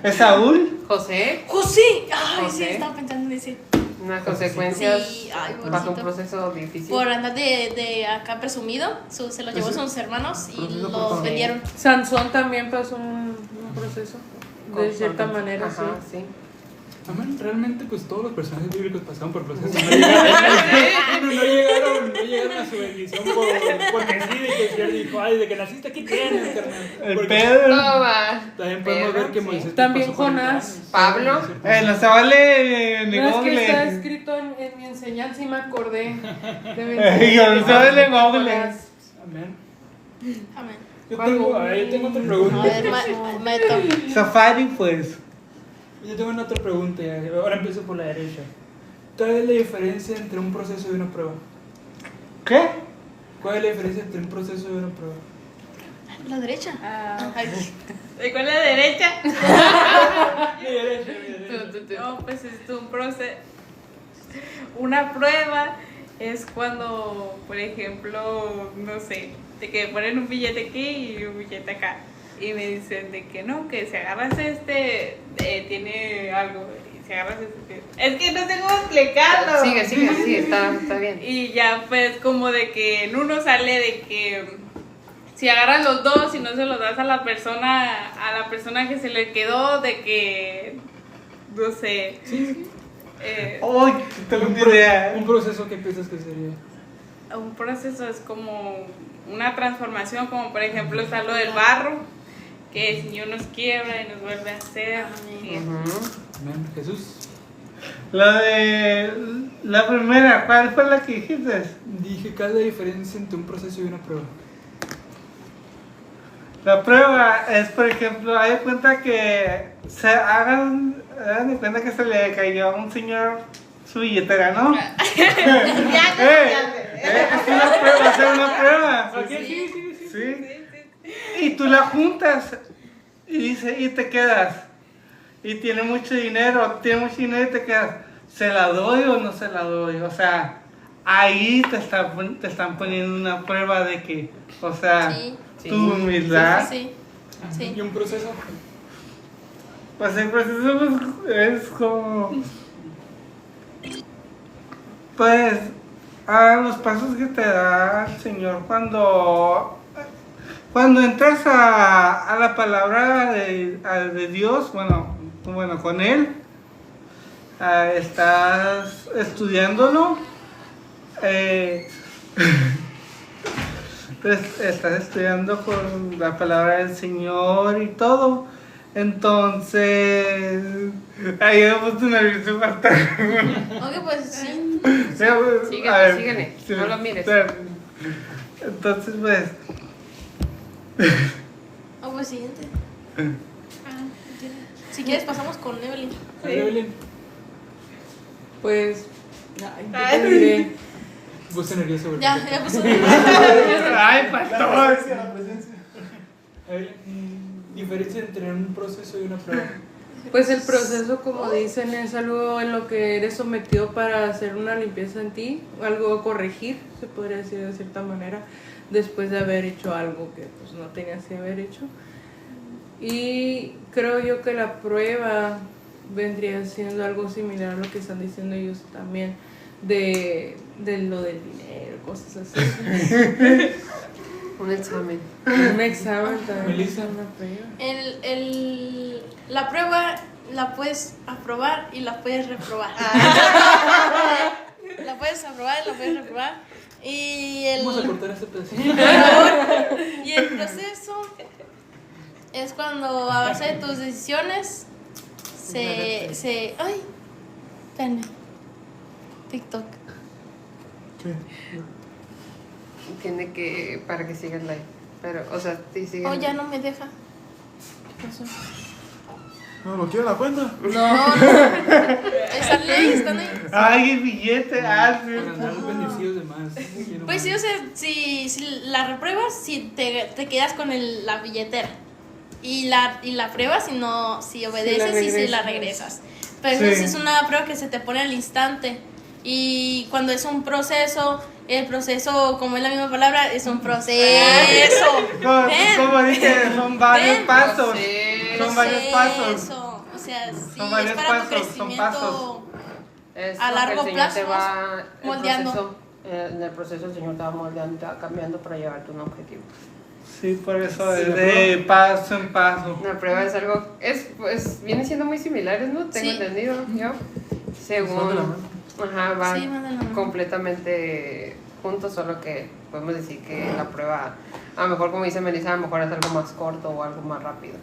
Speaker 6: ¿Es Saúl?
Speaker 4: José,
Speaker 2: José. Ay, sí,
Speaker 4: José.
Speaker 2: estaba pensando en ese.
Speaker 4: unas consecuencias
Speaker 2: Sí, ay,
Speaker 4: bajo un
Speaker 2: pobrecito.
Speaker 4: proceso difícil.
Speaker 2: Por andar de acá presumido, se lo llevó a sus hermanos y
Speaker 3: Proceso por
Speaker 2: lo
Speaker 3: favor.
Speaker 2: vendieron.
Speaker 4: Sansón también pasó un proceso, de cierta manera,
Speaker 3: Ajá,
Speaker 4: sí.
Speaker 1: Amén, realmente pues todos los personajes bíblicos pasaron por procesos. No llegaron a su bendición porque sí, de que el Señor dijo, ay, de que naciste aquí tienes, carnal.
Speaker 6: El
Speaker 1: Porque
Speaker 6: Pedro.
Speaker 7: Toma.
Speaker 1: también podemos ver que
Speaker 7: Sí.
Speaker 1: Moisés
Speaker 4: También
Speaker 1: pasó 40
Speaker 4: Jonás.
Speaker 1: años.
Speaker 7: Pablo.
Speaker 6: No se vale en
Speaker 4: No, es que
Speaker 6: Google.
Speaker 4: está escrito en mi enseñanza y me acordé de mi
Speaker 6: Yo no sabía en Google.
Speaker 1: Amén.
Speaker 2: Amén.
Speaker 1: Yo tengo otra pregunta.
Speaker 2: A ver, maestro.
Speaker 6: Safari, pues.
Speaker 1: Yo tengo una otra pregunta. Ahora empiezo por la derecha. ¿Cuál es la diferencia entre un proceso y una prueba?
Speaker 6: ¿Qué?
Speaker 1: ¿Cuál es la diferencia entre un proceso y una prueba?
Speaker 2: La derecha. Ay,
Speaker 5: ¿Y cuál es la derecha?
Speaker 1: Mi derecha, mi derecha.
Speaker 5: No, pues es un proceso. Una prueba es cuando, por ejemplo, no sé, de que ponen un billete aquí y un billete acá. Y me dicen de que no, que si agarras tiene algo. Y si agarras es que no sé cómo explicarlo.
Speaker 7: Sigue, sí, está bien.
Speaker 5: Y ya pues como de que en uno sale de que si agarras los dos y no se los das a la persona que se le quedó, de que no sé.
Speaker 6: ¡Ay! Tengo una idea.
Speaker 1: Un proceso que piensas que sería.
Speaker 5: Un proceso es como una transformación, como por ejemplo está lo del barro, que el Señor nos quiebra y nos vuelve a hacer. Y-
Speaker 1: Amén. Jesús.
Speaker 6: La primera, ¿cuál fue la que dijiste?
Speaker 1: Dije, ¿cuál es la diferencia entre un proceso y una prueba?
Speaker 6: La prueba es, por ejemplo, hay de cuenta que hagan de cuenta que se le cayó a un señor su billetera, ¿no? Es una prueba, hacer una prueba. Sí. Y tú la juntas y te quedas. Y tiene mucho dinero y te quedas. ¿Se la doy o no se la doy? O sea, ahí te están poniendo una prueba de que, o sea,
Speaker 2: Sí.
Speaker 6: tu humildad.
Speaker 2: Sí. Sí.
Speaker 1: ¿Y un proceso?
Speaker 6: Pues el proceso es como. Pues, los pasos que te da el Señor cuando entras a la palabra de Dios, bueno, con Él, estás estudiándolo. Estás estudiando con la palabra del Señor y todo. Entonces, ahí me puse nervioso faltar.
Speaker 2: Ok, pues sí.
Speaker 7: Síguele, no lo mires.
Speaker 6: Entonces, pues,
Speaker 2: Pues siguiente. Si quieres pasamos con Evelyn.
Speaker 1: Evelyn,
Speaker 4: Pues, ¿qué te diré?
Speaker 1: puse nervioso. ¿Verdad?
Speaker 2: Ya puso.
Speaker 6: ay, pastor.
Speaker 3: La presencia.
Speaker 1: Evelyn, diferencia entre un proceso y una prueba.
Speaker 4: Pues el proceso, como dicen, es algo en lo que eres sometido para hacer una limpieza en ti, algo a corregir, se podría decir de cierta manera, después de haber hecho algo que pues no tenías que haber hecho. Y creo yo que la prueba vendría siendo algo similar a lo que están diciendo ellos también, de lo del dinero, cosas así.
Speaker 7: Un examen.
Speaker 4: Un examen también.
Speaker 1: Melissa.
Speaker 4: Es una prueba.
Speaker 2: La prueba la puedes aprobar y la puedes reprobar. La puedes aprobar y la puedes reprobar. Y
Speaker 1: Vamos a cortar este pedacito.
Speaker 2: y el proceso es cuando a base de tus decisiones ay, espérame. TikTok.
Speaker 7: Tiene que, para que siga el live. Pero, o sea, sí sigue.
Speaker 2: Oh, ya no me deja. ¿Qué pasó?
Speaker 3: ¿No lo quiere la cuenta?
Speaker 2: No. Están ahí.
Speaker 6: Ay, el billete,
Speaker 1: Por andar bendecidos de más.
Speaker 2: Pues sí, o sea, si la repruebas, si te quedas con la billetera. Y la pruebas si obedeces y si la regresas. Pero
Speaker 6: Sí.
Speaker 2: eso es una prueba que se te pone al instante. Y cuando es un proceso, el proceso, como es la misma palabra, es un proceso.
Speaker 6: Como dije, son varios
Speaker 2: Ven.
Speaker 6: pasos.
Speaker 7: Proceso.
Speaker 6: Son varios pasos.
Speaker 2: Proceso. O sea, sí,
Speaker 6: Son varios
Speaker 2: es para tu
Speaker 6: pasos, son
Speaker 2: crecimiento.
Speaker 6: pasos.
Speaker 7: Es
Speaker 2: A
Speaker 7: lo
Speaker 2: largo
Speaker 7: que el Señor
Speaker 2: plazo
Speaker 7: te
Speaker 2: vas
Speaker 7: va
Speaker 2: moldeando.
Speaker 7: en el proceso el Señor te va moldeando, te va cambiando para llevarte a un objetivo.
Speaker 6: Sí, por eso es de paso en paso.
Speaker 7: Una prueba es algo, pues viene siendo muy similares, ¿no? Tengo
Speaker 2: Sí.
Speaker 7: entendido, yo.
Speaker 3: Van de la
Speaker 7: Según,
Speaker 3: mano.
Speaker 7: ajá, van
Speaker 2: Sí, van de la mano.
Speaker 7: completamente juntos, solo que podemos decir que la prueba, a lo mejor como dice Melissa, a lo mejor es algo más corto o algo más rápido.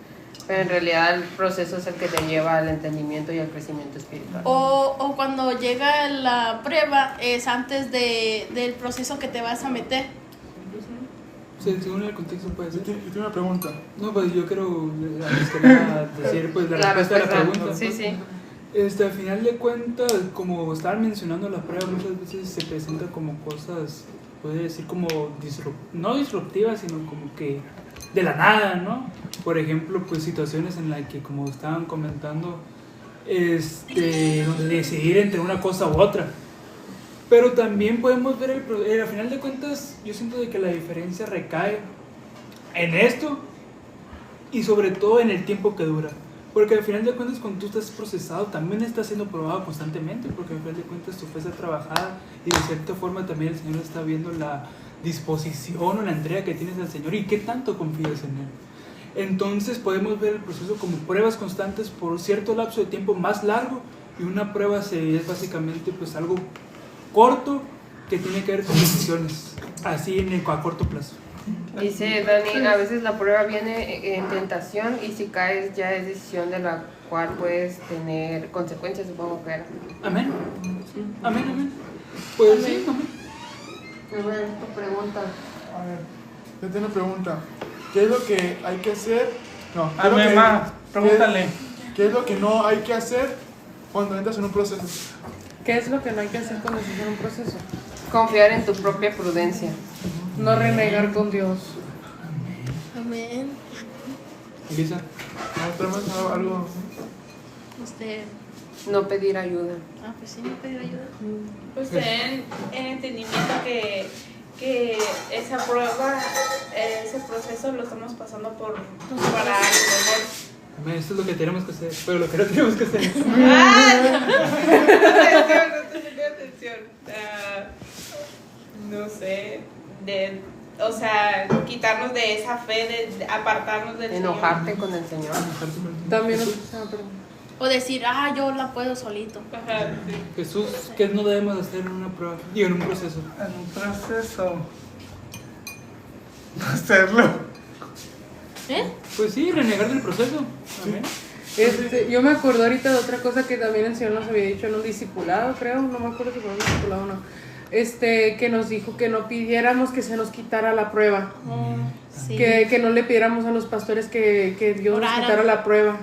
Speaker 7: Pero en realidad el proceso es el que te lleva al entendimiento y al crecimiento espiritual.
Speaker 2: O cuando llega la prueba es antes del proceso que te vas a meter.
Speaker 1: Sí, según el contexto puede
Speaker 3: Yo
Speaker 1: ser.
Speaker 3: tengo una pregunta.
Speaker 1: No, pues yo quiero antes que nada decir pues la respuesta a la pregunta.
Speaker 7: Sí, sí.
Speaker 1: Al final de cuentas, como estaban mencionando la prueba, muchas veces se presenta como cosas, puede decir como no disruptivas, sino como que de la nada, ¿no? Por ejemplo, pues situaciones en las que, como estaban comentando, donde decidir entre una cosa u otra. Pero también podemos ver, al final de cuentas, yo siento de que la diferencia recae en esto y sobre todo en el tiempo que dura. Porque al final de cuentas, cuando tú estás procesado, también estás siendo probado constantemente, porque al final de cuentas tu fe está trabajada y de cierta forma también el Señor está viendo la disposición o la entrega que tienes al Señor y qué tanto confías en Él. Entonces podemos ver el proceso como pruebas constantes por cierto lapso de tiempo más largo, y una prueba es básicamente pues algo corto que tiene que ver con decisiones, así a corto plazo.
Speaker 7: Dice Dani, a veces la prueba viene en tentación y si caes ya es decisión de la cual puedes tener consecuencias, supongo que era.
Speaker 1: Amén. Amén, amén. Pues sí, amén.
Speaker 7: A ver, tu pregunta.
Speaker 3: A ver, yo tengo una pregunta. ¿Qué es lo que hay que hacer? No, ¿qué es lo
Speaker 6: Hazme
Speaker 3: que-
Speaker 6: más, pregúntale.
Speaker 3: ¿Qué es lo que no hay que hacer cuando entras en un proceso?
Speaker 4: ¿Qué es lo que no hay que hacer cuando estás en un proceso?
Speaker 7: Confiar en tu propia prudencia.
Speaker 4: No renegar con Dios.
Speaker 2: Amén.
Speaker 1: Elisa.
Speaker 3: ¿No tenemos algo?
Speaker 7: No pedir ayuda.
Speaker 2: Pues sí, me pedir ayuda.
Speaker 5: Pues tener el entendimiento que esa prueba, ese proceso lo estamos pasando para algo mejor.
Speaker 1: Amén, esto es lo que tenemos que hacer, pero lo que no tenemos que hacer.
Speaker 5: Atención. No sé, o sea, quitarnos de esa fe, de apartarnos del
Speaker 7: Enojarte con el Señor.
Speaker 4: También
Speaker 2: O decir, yo la puedo solito.
Speaker 5: Señor. Ajá, sí.
Speaker 1: Jesús, ¿qué no debemos hacer en una prueba? Digo, en un proceso.
Speaker 6: En un proceso. No hacerlo.
Speaker 1: Pues sí, renegar del proceso. Amén.
Speaker 4: Yo me acuerdo ahorita de otra cosa que también el Señor nos había dicho en un discipulado, creo, no me acuerdo si fue un discipulado o no, que nos dijo que no pidiéramos que se nos quitara la prueba,
Speaker 2: Sí.
Speaker 4: que no le pidiéramos a los pastores que Dios nos
Speaker 2: Oraran.
Speaker 4: quitara la prueba.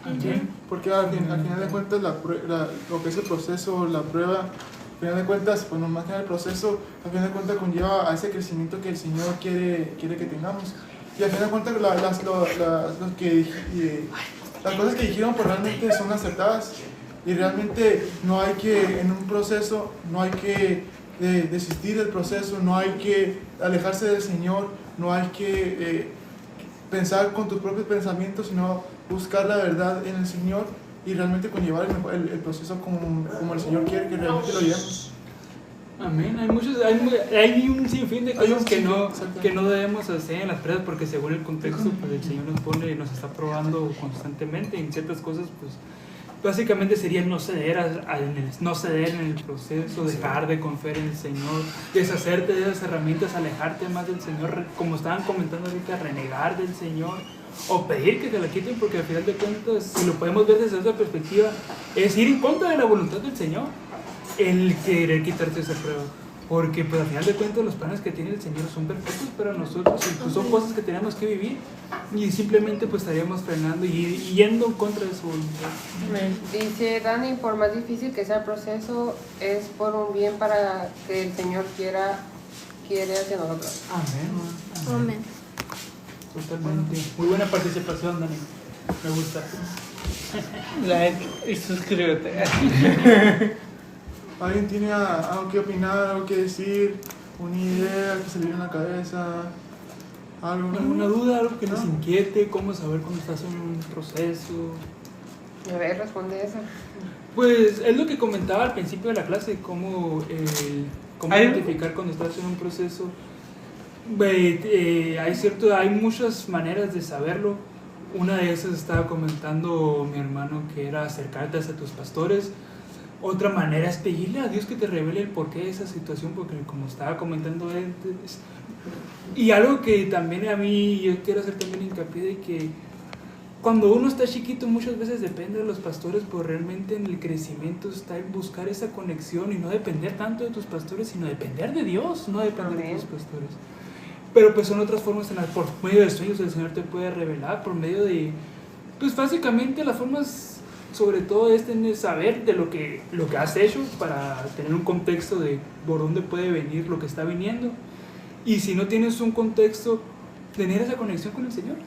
Speaker 1: Amén.
Speaker 3: Porque al final de cuentas lo que es el proceso, la prueba, al final de cuentas, pues más que nada el proceso, al final de cuentas conlleva a ese crecimiento que el Señor quiere que tengamos. Y al final de cuentas las cosas que dijeron pues realmente son acertadas. Y realmente no hay que, en un proceso, no hay que desistir del proceso, no hay que alejarse del Señor, no hay que pensar con tus propios pensamientos, sino buscar la verdad en el Señor y realmente conllevar el proceso como el Señor quiere que realmente lo llevemos.
Speaker 1: Amén. Hay un sinfín de
Speaker 3: Hay un
Speaker 1: cosas
Speaker 3: sinfín,
Speaker 1: que no debemos hacer en las pruebas, porque según el contexto, pues el Señor nos pone y nos está probando constantemente en ciertas cosas, pues básicamente sería el no ceder en el proceso, dejar de confiar en el Señor, deshacerte de esas herramientas, alejarte más del Señor, como estaban comentando ahorita, renegar del Señor o pedir que te la quiten, porque al final de cuentas, si lo podemos ver desde esa perspectiva, es ir en contra de la voluntad del Señor el querer quitarte esa prueba. Porque pues al final de cuentas los planes que tiene el Señor son perfectos para nosotros y pues son cosas que tenemos que vivir, y simplemente pues estaríamos frenando y yendo en contra de su voluntad.
Speaker 7: Dice Dani, por más difícil que sea el proceso, es por un bien para que el Señor quiere hacia nosotros.
Speaker 1: Amén.
Speaker 2: Amén.
Speaker 1: Totalmente. Muy buena participación, Dani. Me gusta.
Speaker 6: Like y suscríbete.
Speaker 3: ¿Alguien tiene algo que opinar, algo que decir, una idea que se le viene a la cabeza? ¿Algo?
Speaker 1: ¿Alguna duda, algo que nos
Speaker 3: ¿No?
Speaker 1: inquiete? ¿Cómo saber cuando estás en un proceso?
Speaker 7: A ver, responde eso.
Speaker 1: Pues es lo que comentaba al principio de la clase, cómo identificar cuando estás en un proceso. Hay muchas maneras de saberlo. Una de esas estaba comentando mi hermano, que era acercarte hacia tus pastores, Otra manera es pedirle a Dios que te revele el porqué de esa situación, porque como estaba comentando antes, y algo que también a mí yo quiero hacer también hincapié de que cuando uno está chiquito muchas veces depende de los pastores, pero realmente en el crecimiento está en buscar esa conexión y no depender tanto de tus pastores, sino depender de Dios, no depender de tus pastores. Pero pues son otras formas en las por medio de sueños el Señor te puede revelar, por medio de, pues básicamente las formas sobre todo es tener, saber de lo que has hecho para tener un contexto de por dónde puede venir lo que está viniendo. Y si no tienes un contexto, tener esa conexión con el Señor.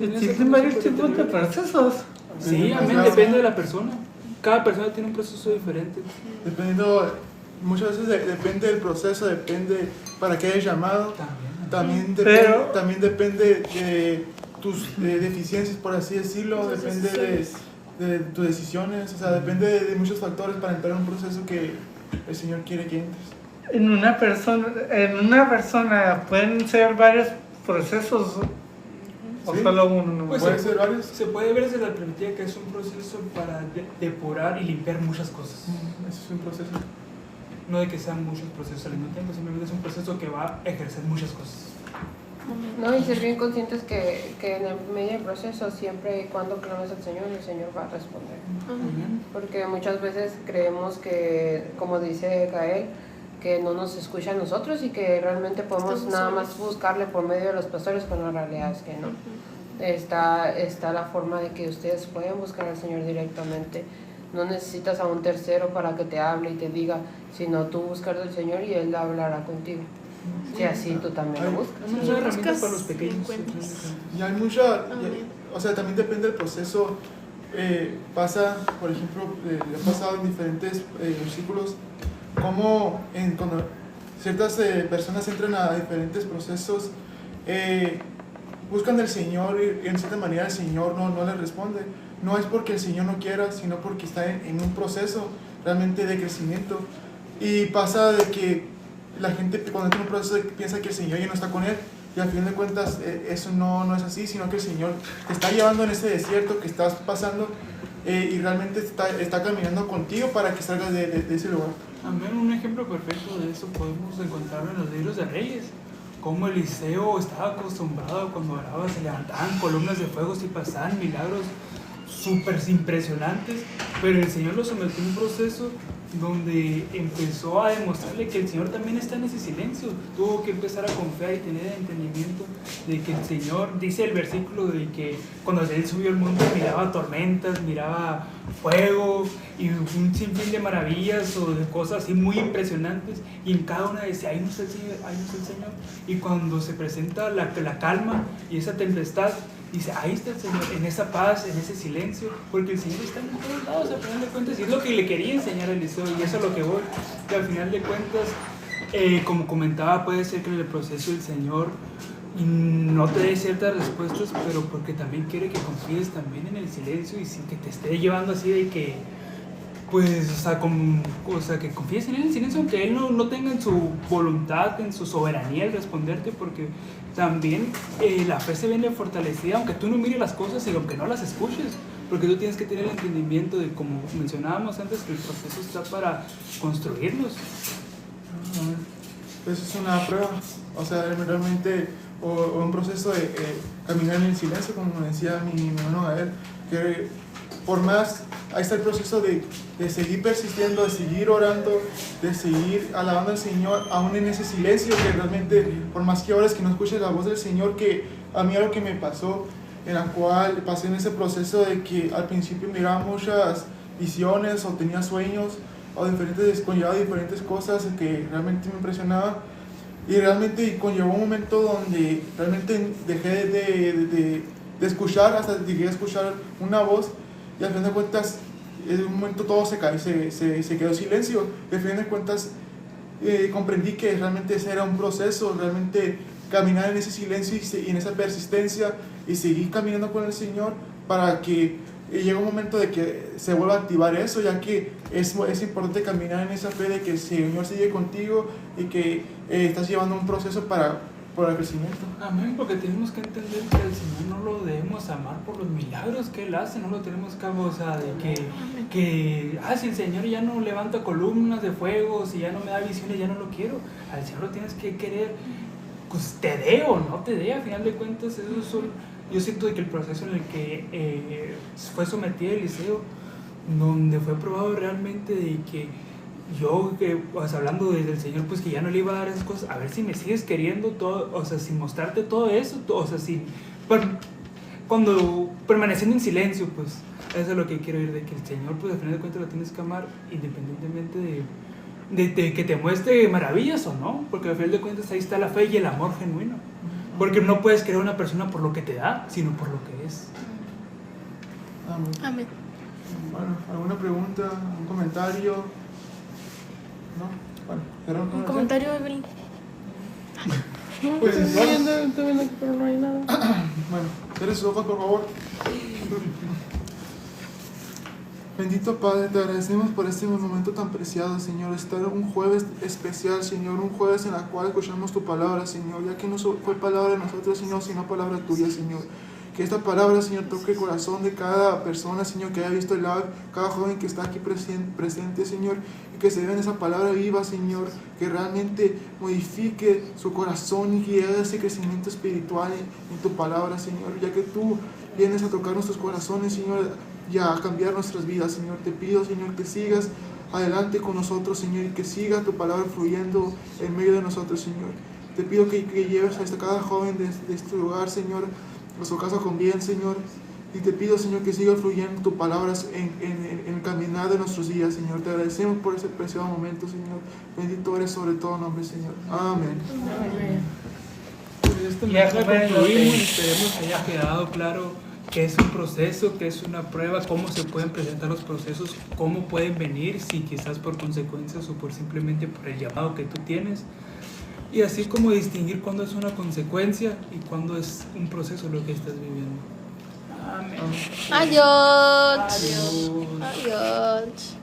Speaker 6: Existen varios tipos de procesos.
Speaker 1: Sí, amén, depende de la persona. Cada persona tiene un proceso diferente.
Speaker 3: Dependiendo, muchas veces depende del proceso, depende para qué hayas llamado. También depende de tus deficiencias, por así decirlo, depende de tus decisiones, o sea, depende de muchos factores para entrar en un proceso que el Señor quiere que entres.
Speaker 6: En una persona pueden ser varios procesos o
Speaker 3: ¿Sí?
Speaker 6: solo uno.
Speaker 1: Pues
Speaker 3: ¿Puede ser varios?
Speaker 1: se puede ver desde la perspectiva que es un proceso para depurar y limpiar muchas cosas.
Speaker 3: Ese es un proceso.
Speaker 1: No de que sean muchos procesos al mismo tiempo, simplemente es un proceso que va a ejercer muchas cosas.
Speaker 7: No, y ser bien conscientes que en el medio del proceso, siempre y cuando clames al Señor, el Señor va a responder. Porque muchas veces creemos que, como dice Gael, que no nos escucha a nosotros y que realmente podemos nada más buscarle por medio de los pastores, cuando la realidad es que no. Está la forma de que ustedes pueden buscar al Señor directamente. No necesitas a un tercero para que te hable y te diga, sino tú buscas al Señor y Él hablará contigo. Si así tú también lo buscas.
Speaker 1: Hay muchas herramientas para los pequeños.
Speaker 3: Y hay o sea, también depende del proceso. Pasa, por ejemplo, le ha pasado en diferentes versículos, como cuando ciertas personas entran a diferentes procesos, buscan al Señor y en cierta manera el Señor no les responde. No es porque el Señor no quiera, sino porque está en un proceso realmente de crecimiento. Y pasa de que la gente cuando entra en un proceso piensa que el Señor ya no está con él, y al fin de cuentas eso no es así, sino que el Señor te está llevando en ese desierto que estás pasando, y realmente está caminando contigo para que salgas de ese lugar.
Speaker 1: También un ejemplo perfecto de eso podemos encontrarlo en los libros de Reyes, como Eliseo estaba acostumbrado cuando oraba, se levantaban columnas de fuego y pasaban milagros súper impresionantes, pero el Señor lo sometió a un proceso donde empezó a demostrarle que el Señor también está en ese silencio. Tuvo que empezar a confiar y tener el entendimiento de que el Señor, dice el versículo, de que cuando Él subió al monte miraba tormentas, miraba fuego y un sinfín de maravillas o de cosas así muy impresionantes, y en cada una decía, ahí no está el Señor, ahí no está el Señor. Y cuando se presenta la calma y esa tempestad, dice, ahí está el Señor, en esa paz, en ese silencio, porque el Señor está en todos lados, al final de cuentas, y es lo que le quería enseñar a Eliseo, y eso es lo que voy, que al final de cuentas, como comentaba, puede ser que en el proceso el Señor no te dé ciertas respuestas, pero porque también quiere que confíes también en el silencio, y sin que te esté llevando así de que, pues, o sea, que confíes en Él en silencio, aunque Él no tenga en su voluntad, en su soberanía el responderte, porque también la fe se viene fortalecida, aunque tú no mires las cosas y aunque no las escuches, porque tú tienes que tener el entendimiento de, como mencionábamos antes, que el proceso está para construirnos.
Speaker 3: Eso es una prueba, o sea, realmente, o un proceso de caminar en el silencio, como me decía mi hermano Gael, que por más, ahí está el proceso de seguir persistiendo, de seguir orando, de seguir alabando al Señor, aún en ese silencio, que realmente, por más que ores, que no escuches la voz del Señor, que a mí algo que me pasó, en la cual pasé en ese proceso de que al principio miraba muchas visiones o tenía sueños, o conllevaba diferentes cosas que realmente me impresionaban, y realmente conllevó un momento donde realmente dejé de escuchar, hasta llegué a escuchar una voz, y al fin de cuentas en un momento todo se quedó silencio, y al fin de cuentas comprendí que realmente ese era un proceso, realmente caminar en ese silencio y en esa persistencia y seguir caminando con el Señor para que llegue un momento de que se vuelva a activar eso, ya que es importante caminar en esa fe de que el Señor sigue contigo y que estás llevando un proceso para por el crecimiento.
Speaker 1: Amén, porque tenemos que entender que al Señor no lo debemos amar por los milagros que Él hace, no lo tenemos que amar, o sea, de si el Señor ya no levanta columnas de fuego, si ya no me da visiones, ya no lo quiero. Al Señor lo tienes que querer, pues te dé o no te dé, a final de cuentas, yo siento que el proceso en el que fue sometido Eliseo, donde fue probado realmente de que yo, pues, hablando desde el Señor, pues que ya no le iba a dar esas cosas, a ver si me sigues queriendo todo, o sea, sin mostrarte todo eso, o sea, cuando permaneciendo en silencio, pues eso es lo que quiero oír, de que el Señor, pues al final de cuentas lo tienes que amar independientemente de que te muestre maravillas o no, porque al final de cuentas ahí está la fe y el amor genuino, porque no puedes querer a una persona por lo que te da, sino por lo que es.
Speaker 3: Amén.
Speaker 2: Amén.
Speaker 3: Bueno, ¿alguna pregunta? ¿Un comentario? ¿No? Bueno, ¿cerramos con
Speaker 2: Un
Speaker 3: oración?
Speaker 2: comentario, Evelyn.
Speaker 3: Pues,
Speaker 4: Estoy viendo aquí, pero no hay nada.
Speaker 3: bueno, cierre sus ojos, por favor. Bendito Padre, te agradecemos por este momento tan preciado, Señor. Estar un jueves especial, Señor. Un jueves en el cual escuchamos tu palabra, Señor. Ya que no fue palabra de nosotros, sino palabra tuya, Señor. Que esta palabra, Señor, toque el corazón de cada persona, Señor, que haya visto el live, cada joven que está aquí presente, Señor, y que se vea en esa palabra viva, Señor, que realmente modifique su corazón y que haga ese crecimiento espiritual en tu palabra, Señor, ya que tú vienes a tocar nuestros corazones, Señor, y a cambiar nuestras vidas, Señor. Te pido, Señor, que sigas adelante con nosotros, Señor, y que siga tu palabra fluyendo en medio de nosotros, Señor. Te pido que lleves a cada joven de este lugar, Señor, a su casa con bien, Señor. Y te pido, Señor, que siga fluyendo tus palabras en el caminar de nuestros días, Señor. Te agradecemos por ese preciado momento, Señor. Bendito eres sobre todo nombre, Señor. Amén.
Speaker 1: Pues este mensaje concluimos y esperemos que haya quedado claro que es un proceso, que es una prueba, cómo se pueden presentar los procesos, cómo pueden venir, si quizás por consecuencias o por simplemente por el llamado que tú tienes. Y así como distinguir cuándo es una consecuencia y cuándo es un proceso lo que estás viviendo. Amén.
Speaker 2: Adiós.
Speaker 1: Adiós.
Speaker 2: Adiós.